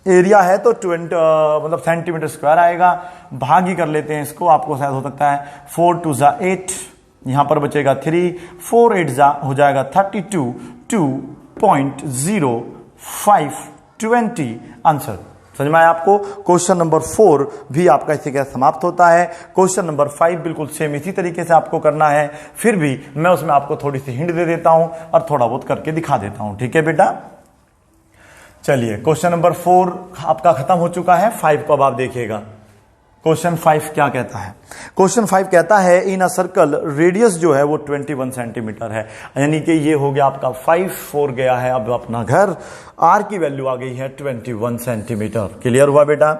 एरिया है तो 20 मतलब सेंटीमीटर स्क्वायर आएगा। भाग ही कर लेते हैं इसको, आपको शायद हो सकता है 4 2 जा 8, यहां पर बचेगा 3, 4 8 जा हो जाएगा 32, 2.0520 आंसर। समझ में आया आपको। क्वेश्चन नंबर 4 भी आपका इसी के समाप्त होता है। क्वेश्चन नंबर 5 बिल्कुल सेम इसी तरीके से आपको करना है, फिर भी मैं उसमें आपको थोड़ी सी हिंट दे देता हूं और थोड़ा बहुत करके दिखा देता हूं, ठीक है बेटा। चलिए क्वेश्चन नंबर 4 आपका खत्म हो चुका है, 5 को अब आप देखिएगा। क्वेश्चन 5 क्या कहता है, क्वेश्चन 5 कहता है इन अ सर्कल रेडियस जो है वो 21 सेंटीमीटर है, यानी कि ये हो गया आपका 5 4 गया है अब अपना घर, आर की वैल्यू आ गई है 21 सेंटीमीटर। क्लियर हुआ बेटा।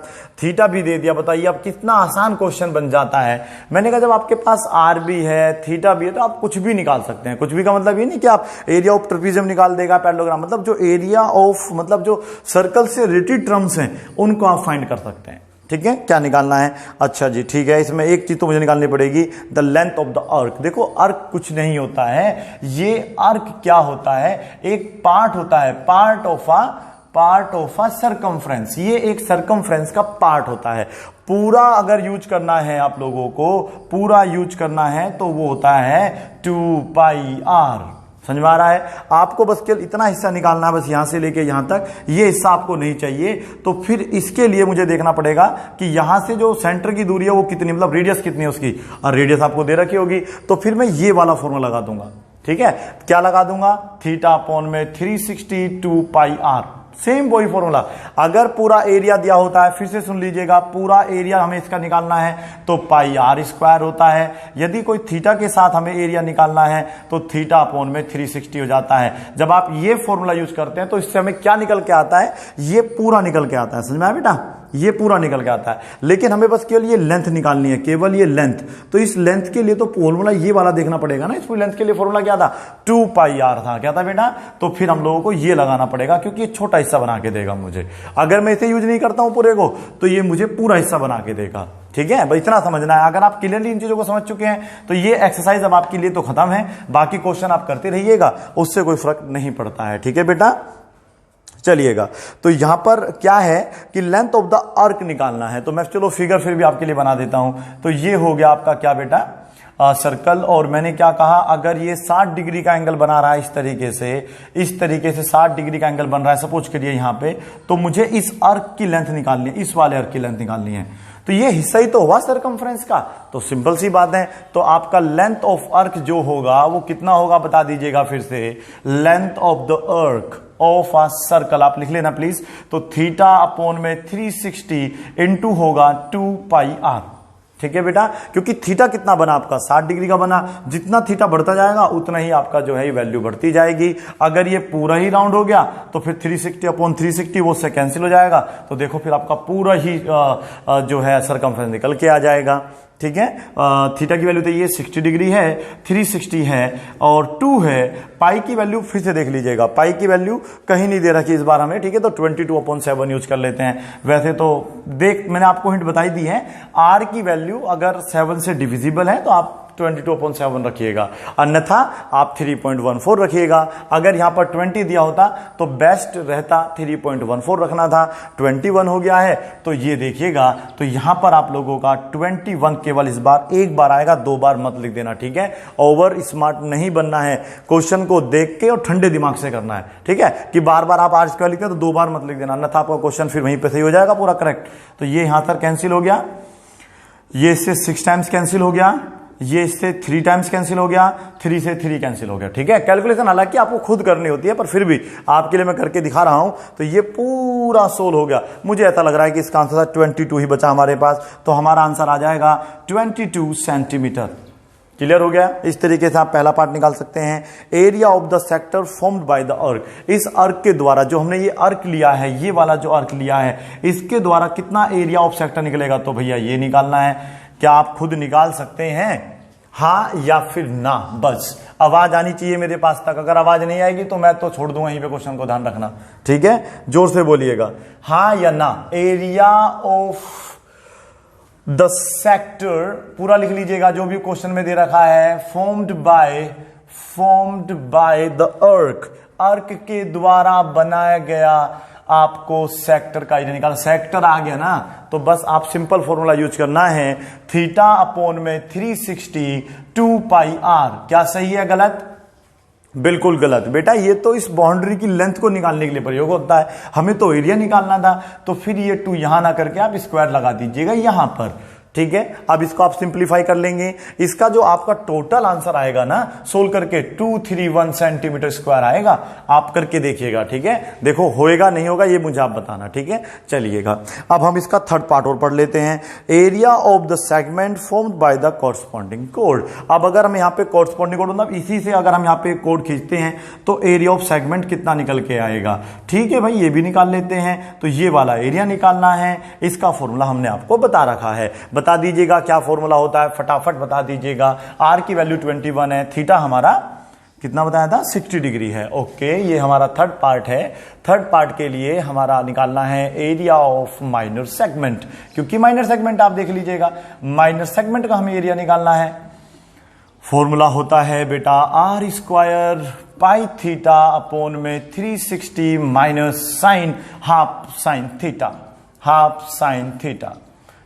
थीटा भी दे दिया, बताइए अब कितना आसान क्वेश्चन बन जाता है। मैंने कहा जब आपके पास आर भी है थीटा भी है तो आप कुछ भी निकाल सकते हैं। कुछ भी का मतलब ये नहीं कि आप एरिया ऑफ ट्रेपेजियम निकाल देगा, पैरेललोग्राम, मतलब जो एरिया ऑफ मतलब जो सर्कल से रिलेटेड टर्म्स हैं उनको आप फाइंड कर सकते हैं, ठीक है। क्या निकालना है, अच्छा जी ठीक है, इसमें एक चीज तो मुझे निकालनी पड़ेगी, the length of the arc. देखो आर्क कुछ नहीं होता है, ये आर्क क्या होता है, एक पार्ट होता है, पार्ट ऑफ अ सर्कमफ्रेंस। ये एक सर्कमफ्रेंस का पार्ट होता है। पूरा अगर यूज करना है आप लोगों को, पूरा यूज करना है तो वो होता है 2πr। समझ में आ रहा है आपको। बस केवल इतना हिस्सा निकालना है, बस यहां से लेके यहां तक, ये हिस्सा आपको नहीं चाहिए। तो फिर इसके लिए मुझे देखना पड़ेगा कि यहां से जो सेंटर की दूरी है वो कितनी, मतलब रेडियस कितनी है उसकी, और रेडियस आपको दे रखी होगी। तो फिर मैं ये वाला फॉर्मूला लगा दूंगा, ठीक है। क्या लगा दूंगा, थीटा अपॉन में 362πr, सेम वही फॉर्मूला। अगर पूरा एरिया दिया होता है, फिर से सुन लीजिएगा, पूरा एरिया हमें इसका निकालना है तो पाई आर स्क्वायर होता है। यदि कोई थीटा के साथ हमें एरिया निकालना है तो थीटा अपॉन में 360 हो जाता है। जब आप ये फॉर्मूला यूज करते हैं तो इससे हमें क्या निकल के आता है, ये पूरा निकल के आता है। समझ में आया बेटा, ये पूरा निकल के आता है। लेकिन हमें बस केवल ये लेंथ निकालनी है, केवल ये लेंथ। तो इस लेंथ के लिए तो फॉर्मूला ये वाला देखना पड़ेगा ना। इस लेंथ के लिए फॉर्मूला क्या था, 2πr था। क्या था बेटा, तो फिर हम लोगों को ये लगाना पड़ेगा क्योंकि ये छोटा हिस्सा बना के देगा मुझे। अगर मैं इसे यूज नहीं करता हूं पूरे को तो ये मुझे पूरा हिस्सा बना के देगा, ठीक है, बस इतना समझना है। अगर आप क्लियरली इन चीजों को समझ चुके हैं तो ये एक्सरसाइज अब आपके लिए तो खत्म है, बाकी क्वेश्चन आप करते रहिएगा, उससे कोई फर्क नहीं पड़ता है। ठीक है बेटा, चलिएगा। तो यहां पर क्या है कि लेंथ ऑफ द आर्क निकालना है, तो मैं चलो फिगर फिर भी आपके लिए बना देता हूं। तो ये हो गया आपका क्या बेटा, सर्कल, और मैंने क्या कहा, अगर ये 60 डिग्री का एंगल बना रहा है इस तरीके से 60 डिग्री का एंगल बन रहा है सपोज करिए यहां पे, तो मुझे इस आर्क की लेंथ निकालनी है, इस वाले आर्क की लेंथ निकालनी है। तो ये हिस्सा ही तो हुआ सर्कमफ्रेंस का, तो सिंपल सी बात है। तो आपका लेंथ ऑफ आर्क जो होगा वो कितना होगा बता दीजिएगा फिर से, length of the arc of a circle, आप लिख लेना प्लीज। तो थीटा अपॉन में 360 इंटू होगा 2 पाई आर। ठीक है बेटा, क्योंकि थीटा कितना बना आपका 60 डिग्री का बना, जितना थीटा बढ़ता जाएगा उतना ही आपका जो है ये वैल्यू बढ़ती जाएगी। अगर ये पूरा ही राउंड हो गया तो फिर 360 अपॉन 360 वो से कैंसिल हो जाएगा, तो देखो फिर आपका पूरा ही जो है सरकमफ्रेंस निकल के आ जाएगा। ठीक है, थीटा की वैल्यू तो ये 60 डिग्री है, 360 है और 2 है। पाई की वैल्यू फिर से देख लीजिएगा, पाई की वैल्यू कहीं नहीं दे रखी इस बार हमें, ठीक है, तो 22/7 यूज कर लेते हैं। वैसे तो देख मैंने आपको हिंट बताई दी है, आर की वैल्यू अगर 7 से डिविजिबल है तो आप 22/7 रखिएगा, अन्यथा आप 3.14 रखिएगा। अगर यहां पर 20 दिया होता तो बेस्ट रहता 3.14 रखना था, 21 हो गया है। तो ये देखिएगा, तो यहां पर आप लोगों का 21 केवल इस बार एक बार आएगा, 2 बार मत लिख देना। ठीक है, ओवर स्मार्ट नहीं बनना है, क्वेश्चन को देख के और ठंडे दिमाग से करना है। ठीक है, कि बार बार आप आर स्क्वायर लिखते हैं तो 2 बार मत लिख देना, अन्यथा आपका क्वेश्चन फिर वहीं पे सही हो जाएगा पूरा करेक्ट। तो ये यहां तक कैंसिल हो गया, ये इससे 6 टाइम्स कैंसिल हो गया, ये इससे 3 टाइम्स कैंसिल हो गया, 3 से 3 कैंसिल हो गया। ठीक है, कैलकुलेशन हालांकि आपको खुद करनी होती है, पर फिर भी आपके लिए मैं करके दिखा रहा हूं। तो ये पूरा सोल हो गया, मुझे ऐसा लग रहा है कि इसका आंसर 22 ही बचा हमारे पास, तो हमारा आंसर आ जाएगा 22 सेंटीमीटर। क्लियर हो गया। इस तरीके से आप पहला पार्ट निकाल सकते हैं। Area of the sector formed by the अर्क, इस अर्क के द्वारा, जो हमने ये अर्क लिया है, ये वाला जो अर्क लिया है, इसके द्वारा कितना एरिया ऑफ सेक्टर निकलेगा, तो भैया ये निकालना है। क्या आप खुद निकाल सकते हैं, हाँ या फिर ना? बस आवाज आनी चाहिए मेरे पास तक, अगर आवाज नहीं आएगी तो मैं तो छोड़ दूंगा यहीं पे, क्वेश्चन को ध्यान रखना। ठीक है, जोर से बोलिएगा, हाँ या ना। एरिया ऑफ द सेक्टर पूरा लिख लीजिएगा जो भी क्वेश्चन में दे रखा है, फॉर्म्ड बाय द अर्क, अर्क के द्वारा बनाया गया आपको सेक्टर का एरिया निकालना। सेक्टर आ गया ना, तो बस आप सिंपल फॉर्मूला यूज करना है, थीटा अपॉन में 360 2 पाई आर। क्या सही है गलत? बिल्कुल गलत बेटा, ये तो इस बाउंड्री की लेंथ को निकालने के लिए प्रयोग होता है, हमें तो एरिया निकालना था। तो फिर ये 2 यहां ना करके आप स्क्वायर लगा दीजिएगा यहां पर। ठीक है, अब इसको आप सिंप्लीफाई कर लेंगे, इसका जो आपका टोटल आंसर आएगा ना सोल्व करके 231 सेंटीमीटर स्क्वायर आएगा। आप करके देखिएगा। ठीक है, देखो होएगा नहीं होगा ये मुझे आप बताना। ठीक है, चलिएगा अब हम इसका थर्ड पार्ट और पढ़ लेते हैं। Area of the segment formed by the corresponding code. अब अगर हम यहाँ पे कॉरस्पॉन्डिंग कोड मतलब इसी से अगर हम यहाँ पे कोड खींचते हैं तो एरिया ऑफ सेगमेंट कितना निकल के आएगा। ठीक है भाई, ये भी निकाल लेते हैं। तो ये वाला एरिया निकालना है, इसका फॉर्मूला हमने आपको बता रखा है। बता दीजिएगा क्या फॉर्मूला होता है, फटाफट बता दीजिएगा। आर की वैल्यू 21 है, थीटा हमारा कितना बताया था 60 डिग्री है। ओके, ये हमारा थर्ड पार्ट है। थर्ड पार्ट के लिए हमारा निकालना है एरिया ऑफ माइनर सेगमेंट, क्योंकि माइनर सेगमेंट आप देख लीजिएगा, माइनर सेगमेंट का हमें एरिया निकालना है। फॉर्मूला होता है बेटा r square pi theta upon में 360 minus sine half sine theta, half sine theta.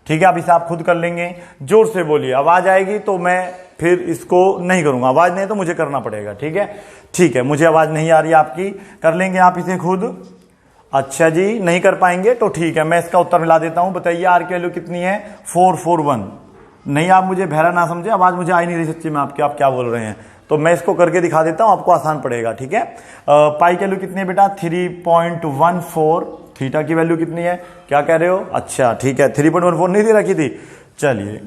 ठीक है, अब इसे आप खुद कर लेंगे। जोर से बोलिए, आवाज आएगी तो मैं फिर इसको नहीं करूंगा, आवाज नहीं तो मुझे करना पड़ेगा। ठीक है, ठीक है, मुझे आवाज नहीं आ रही आपकी, कर लेंगे आप इसे खुद। अच्छा जी, नहीं कर पाएंगे तो ठीक है, मैं इसका उत्तर मिला देता हूं। बताइए आर की वैल्यू कितनी है 441। नहीं, आप मुझे बहरा ना समझे, आवाज मुझे आ ही नहीं रही सच्ची में आपकी, आप क्या बोल रहे हैं, तो मैं इसको करके दिखा देता हूं, आपको आसान पड़ेगा। ठीक है, पाई की वैल्यू कितनी है बेटा 3.14। थीटा की वैल्यू कितनी है, क्या कह रहे हो? अच्छा ठीक है, 3.14 नहीं दे रखी थी। चलिए,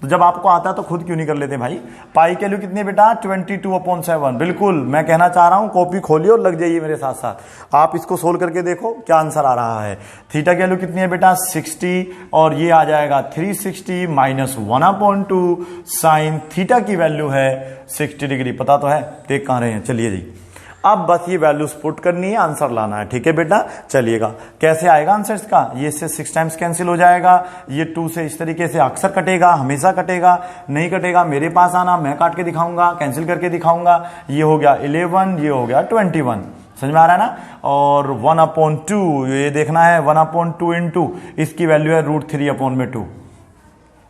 तो जब आपको आता है तो खुद क्यों नहीं कर लेते भाई। पाई की वैल्यू कितनी है बेटा 22/7। बिल्कुल, मैं कहना चाह रहा हूं कॉपी खोलिए और लग जाइए मेरे साथ साथ। आप इसको सोल्व करके देखो क्या आंसर आ रहा है। थीटा की वैल्यू कितनी है बेटा 60, और ये आ जाएगा 360 माइनस 1/2 साइन थीटा की वैल्यू है 60 डिग्री। पता तो है, देख कहां रहे हैं। चलिए जी, अब बस ये वैल्यूज पुट करनी है, आंसर लाना है। ठीक है बेटा, चलिएगा। कैसे आएगा आंसर इसका? ये से 6 टाइम्स कैंसिल हो जाएगा, ये 2 से इस तरीके से अक्सर कटेगा, हमेशा कटेगा, नहीं कटेगा मेरे पास आना, मैं काट के दिखाऊंगा, कैंसिल करके दिखाऊंगा। ये हो गया 11, ये हो गया 21। समझ में आ रहा है ना? और 1/2 ये देखना है, 1/2 इंटू इसकी वैल्यू है √3/2।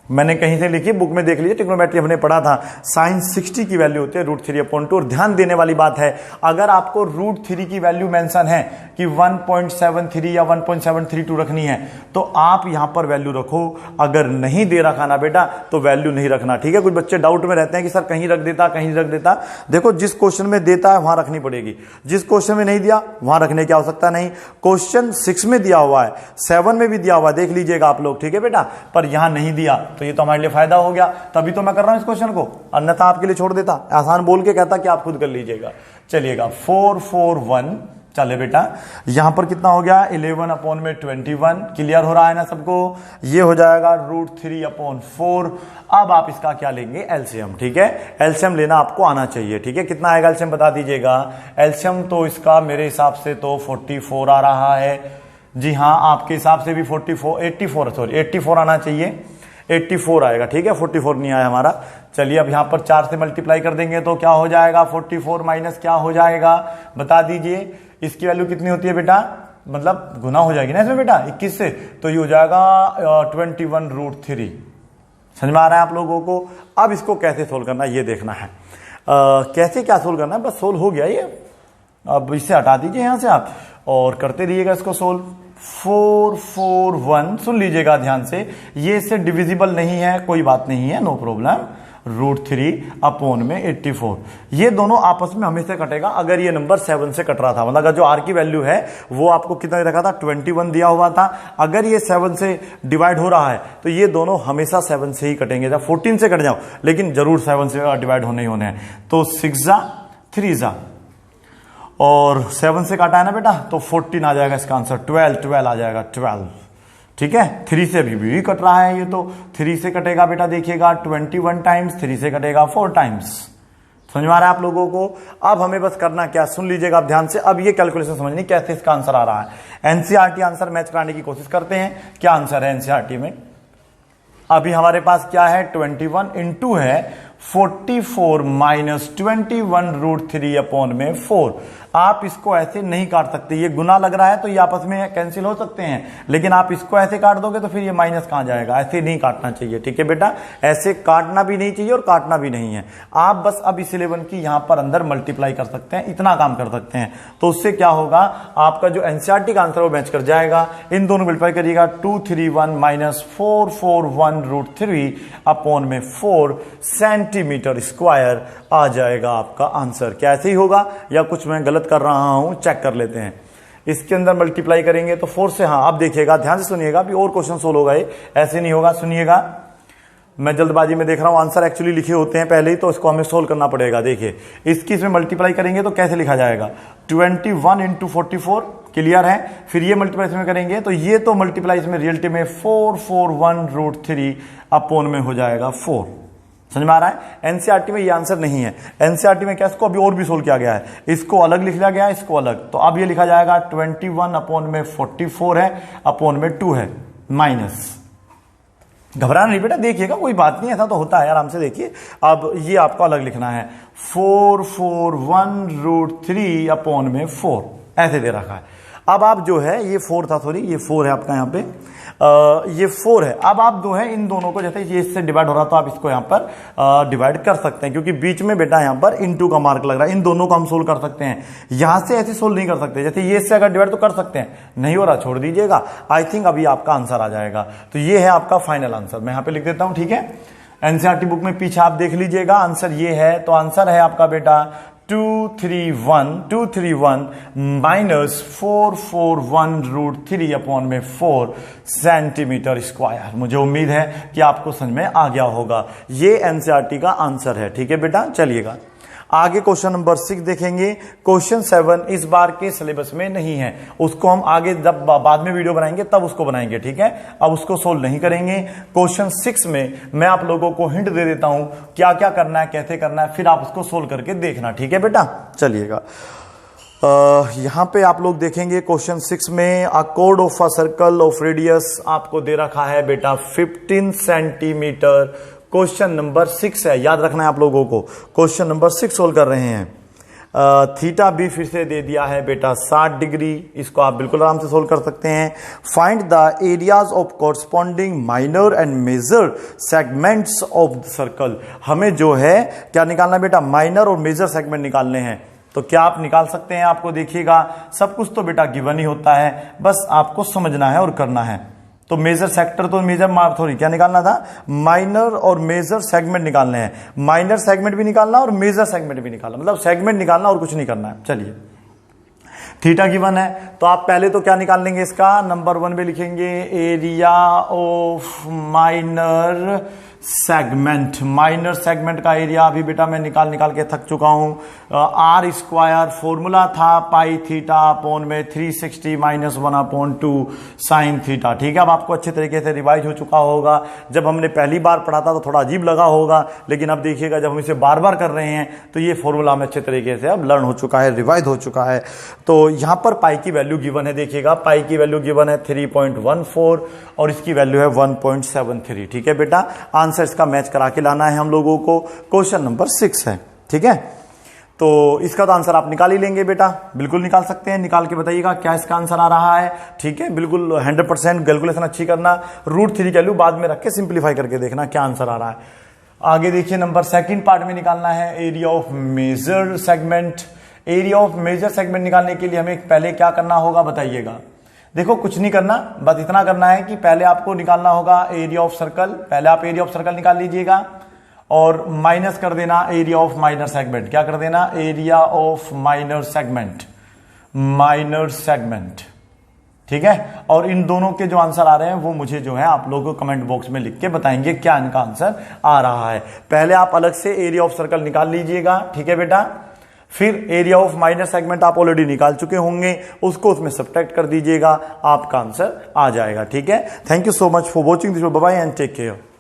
मैंने कहीं से लिखी, बुक में देख लीजिए, ट्रिग्नोमेट्री हमने पढ़ा था, sin 60 की वैल्यू होती है √3/2। और ध्यान देने वाली बात है, अगर आपको √3 की वैल्यू मेंशन है कि 1.73 या 1.732 रखनी है, तो आप यहां पर वैल्यू रखो। अगर नहीं दे रखा ना बेटा, तो वैल्यू नहीं रखना। ठीक है, कुछ बच्चे डाउट में रहते हैं कि सर कहीं रख देता, कहीं रख देता। देखो, जिस क्वेश्चन में देता है वहां रखनी पड़ेगी, जिस क्वेश्चन में नहीं दिया वहां रखने की आवश्यकता नहीं। क्वेश्चन 6 में दिया हुआ है, 7 में भी दिया हुआ है, देख लीजिएगा आप लोग। ठीक है बेटा, पर यहां नहीं दिया तो ये तो हमारे लिए फायदा हो गया, तभी तो मैं कर रहा हूं इस क्वेश्चन को, अन्यथा आपके लिए छोड़ देता, आसान बोल के कहता कि आप खुद कर लीजिएगा। चलिएगा, 441। चले बेटा, यहां पर कितना हो गया? 11/21। क्लियर हो रहा है ना सबको? ये हो जाएगा √3/4। अब आप इसका क्या लेंगे? एलसीएम। ठीक है, एलसीएम लेना आपको आना चाहिए। ठीक है, कितना आएगा एलसीएम बता दीजिएगा। एलसीएम तो इसका मेरे हिसाब से तो 44 आ रहा है। जी हाँ, आपके हिसाब से भी 84 आना चाहिए। 84 आएगा। ठीक है, 44 नहीं आया हमारा। चलिए, अब यहां पर 4 से मल्टीप्लाई कर देंगे तो क्या हो जाएगा? 44 माइनस क्या हो जाएगा बता दीजिए। इसकी वैल्यू कितनी होती है बेटा? मतलब गुना हो जाएगी ना इसमें बेटा 21 से, तो ये हो जाएगा 21√3। समझ में आ रहा है आप लोगों को? अब इसको कैसे सोल्व करना ये देखना है। कैसे क्या सोल्व करना है, बस सोल्व हो गया ये। अब इसे हटा दीजिए यहां से आप और करते रहिएगा इसको सोल्व। 441 सुन लीजिएगा ध्यान से, ये इससे डिविजिबल नहीं है, कोई बात नहीं है, नो प्रॉब्लम। √3/84 ये दोनों आपस में हमेशा कटेगा। अगर ये नंबर 7 से कट रहा था, मतलब अगर जो आर की वैल्यू है वो आपको कितना रखा था? 21 दिया हुआ था। अगर ये 7 से डिवाइड हो रहा है तो ये दोनों हमेशा 7 से ही कटेंगे। जब 14 से कट जाओ, लेकिन जरूर 7 से डिवाइड होने ही होने हैं। तो 6 जा 3 जा और 7 से काटा है ना बेटा, तो 14 आ जाएगा इसका आंसर। 12 आ जाएगा 12। ठीक है, 3 से भी कट रहा है, ये तो 3 से कटेगा बेटा, देखिएगा 21 टाइम्स, 3 से कटेगा 4 टाइम्स। समझ में आ रहा है आप लोगों को? अब हमें बस करना क्या, सुन लीजिएगा आप ध्यान से। अब ये कैलकुलेशन समझनी कैसे इसका आंसर आ रहा है। एनसीईआरटी आंसर मैच कराने की कोशिश करते हैं। क्या आंसर है एनसीईआरटी में? अभी हमारे पास क्या है? 21 इंटू है 44 माइनस 21 √3/4। आप इसको ऐसे नहीं काट सकते, ये गुना लग रहा है तो ये आपस में कैंसिल हो सकते हैं, लेकिन आप इसको ऐसे काट दोगे तो फिर ये माइनस कहां जाएगा? ऐसे नहीं काटना चाहिए। ठीक है बेटा, ऐसे काटना भी नहीं चाहिए और काटना भी नहीं है। आप बस अब इस 11 की यहां पर अंदर मल्टीप्लाई कर सकते हैं, इतना काम कर सकते हैं। तो उससे क्या होगा, आपका जो एनसीईआरटी का आंसर वो मैच कर जाएगा। इन दोनों मल्टीप्लाई करिएगा, 231 माइनस 441 √3/4 सेंटीमीटर स्क्वायर आ जाएगा आपका आंसर। क्या ऐसे ही होगा या कुछ मैं गलत कर रहा हूं? चेक कर लेते हैं। इसके अंदर मल्टीप्लाई करेंगे तो 4 से, हाँ आप देखिएगा, ध्यान से सुनिएगा, अभी और क्वेश्चन सोल्व होगा, ये ऐसे नहीं होगा। सुनिएगा, मैं जल्दबाजी में देख रहा हूं, आंसर एक्चुअली लिखे होते हैं पहले ही, तो इसको हमें सोल्व करना पड़ेगा। देखिए, इसकी इसमें मल्टीप्लाई करेंगे तो कैसे लिखा जाएगा? 21 इंटू 44। क्लियर है? फिर ये मल्टीप्लाई इसमें करेंगे तो ये तो मल्टीप्लाई इसमें रियलिटी में 441 √3 में हो जाएगा 4। समझ में आ रहा है? एनसीईआरटी में ये आंसर नहीं है। एनसीईआरटी में क्या, इसको अभी और भी सोल्व किया गया है, इसको अलग लिख लिया गया है, इसको अलग। तो अब ये लिखा जाएगा 21/44 है, अपॉन में 2 है, माइनस। घबराना नहीं बेटा, देखिएगा, कोई बात नहीं, ऐसा तो होता है, आराम से देखिए। अब ये आपको अलग लिखना है, 441 √3/4 ऐसे दे रखा है। अब आप जो है, ये 4 था, सॉरी ये 4 है आपका यहाँ पे, ये 4 है। अब आप जो है इन दोनों को, जैसे ये इससे डिवाइड हो रहा तो आप इसको यहाँ पर डिवाइड कर सकते हैं, क्योंकि बीच में बेटा यहाँ पर इनटू का मार्क लग रहा है। इन दोनों को हम सोल्व कर सकते हैं, यहां से ऐसे सोल्व नहीं कर सकते। जैसे ये इससे अगर डिवाइड तो कर सकते हैं, नहीं हो रहा छोड़ दीजिएगा। आई थिंक अभी आपका आंसर आ जाएगा। तो ये है आपका फाइनल आंसर, मैं यहाँ पे लिख देता हूं। ठीक है, एनसीईआरटी बुक में पीछे आप देख लीजिएगा, आंसर ये है। तो आंसर है आपका बेटा 231 माइनस 441 √3/4 सेंटीमीटर स्क्वायर। मुझे उम्मीद है कि आपको समझ में आ गया होगा। ये एनसीईआरटी का आंसर है। ठीक है बेटा, चलिएगा आगे क्वेश्चन नंबर 6 देखेंगे। क्वेश्चन 7 इस बार के सिलेबस में नहीं है, उसको हम आगे जब बाद में वीडियो बनाएंगे तब उसको बनाएंगे। ठीक है, अब उसको सोल्व नहीं करेंगे। क्वेश्चन 6 में मैं आप लोगों को हिंट दे देता हूं क्या क्या करना है, कैसे करना है, फिर आप उसको सोल्व करके देखना। ठीक है बेटा, चलिएगा यहां पे आप लोग देखेंगे क्वेश्चन 6 में a code of a circle of radius आपको दे रखा है बेटा 15 सेंटीमीटर। क्वेश्चन नंबर 6 है, याद रखना है आप लोगों को। क्वेश्चन नंबर 6 सोल्व कर रहे हैं। थीटा भी फिर से दे दिया है बेटा 60 डिग्री, इसको आप बिल्कुल आराम से सोल्व कर सकते हैं। Find the areas of corresponding minor and major segments of the circle. हमें जो है क्या निकालना है बेटा, माइनर और मेजर सेगमेंट निकालने हैं। तो क्या आप निकाल सकते हैं? आपको देखिएगा सब कुछ तो बेटा गिवन ही होता है, बस आपको समझना है और करना है। तो मेजर सेक्टर तो मेजर सॉरी क्या निकालना था, माइनर और मेजर सेगमेंट निकालने हैं। माइनर सेगमेंट भी निकालना और मेजर सेगमेंट भी निकालना, मतलब सेगमेंट निकालना और कुछ नहीं करना है। चलिए, थीटा गिवन है तो आप पहले तो क्या निकाल लेंगे, इसका नंबर 1 में लिखेंगे area of minor segment. Minor segment का एरिया अभी बेटा मैं निकाल के थक चुका हूं। आर स्क्वायर फॉर्मूला था पाई थीटा अपॉन में 360 माइनस 1/2 साइन थीटा। ठीक है, अब आपको अच्छे तरीके से रिवाइज हो चुका होगा। जब हमने पहली बार पढ़ा था तो थोड़ा अजीब लगा होगा, लेकिन अब देखिएगा जब हम इसे बार बार कर रहे हैं तो ये फॉर्मूला में अच्छे तरीके से अब लर्न हो चुका है, रिवाइज हो चुका है। तो यहां पर पाई की वैल्यू गिवन है, देखिएगा पाई की वैल्यू गिवन है 3.14 और इसकी वैल्यू है 1.73। ठीक है बेटा, आंसर इसका मैच करा के लाना है हम लोगों को। क्वेश्चन नंबर 6 है, ठीक है। तो इसका तो आंसर आप निकाल ही लेंगे बेटा, बिल्कुल निकाल सकते हैं। निकाल के बताइएगा क्या इसका आंसर आ रहा है। ठीक है, बिल्कुल 100% कैलकुलेशन अच्छी करना। √3 की वैल्यू बाद में रख के सिंप्लीफाई करके देखना क्या आंसर आ रहा है। आगे देखिए, नंबर 2 पार्ट में निकालना है area of major segment. Area of major segment निकालने के लिए हमें पहले क्या करना होगा बताइएगा। देखो कुछ नहीं करना, बस इतना करना है कि पहले आपको निकालना होगा एरिया ऑफ सर्कल। पहले आप एरिया ऑफ सर्कल निकाल लीजिएगा और माइनस कर देना एरिया ऑफ माइनर सेगमेंट। क्या कर देना, area of minor segment, minor segment. ठीक है, और इन दोनों के जो आंसर आ रहे हैं वो मुझे जो है आप लोगों को कमेंट बॉक्स में लिख के बताएंगे क्या इनका आंसर आ रहा है। पहले आप अलग से एरिया ऑफ सर्कल निकाल लीजिएगा, ठीक है बेटा। फिर एरिया ऑफ माइनर सेगमेंट आप ऑलरेडी निकाल चुके होंगे, उसको उसमें सब्ट्रैक्ट कर दीजिएगा, आपका आंसर आ जाएगा। ठीक है, thank you so much for watching this video, bye bye and take care.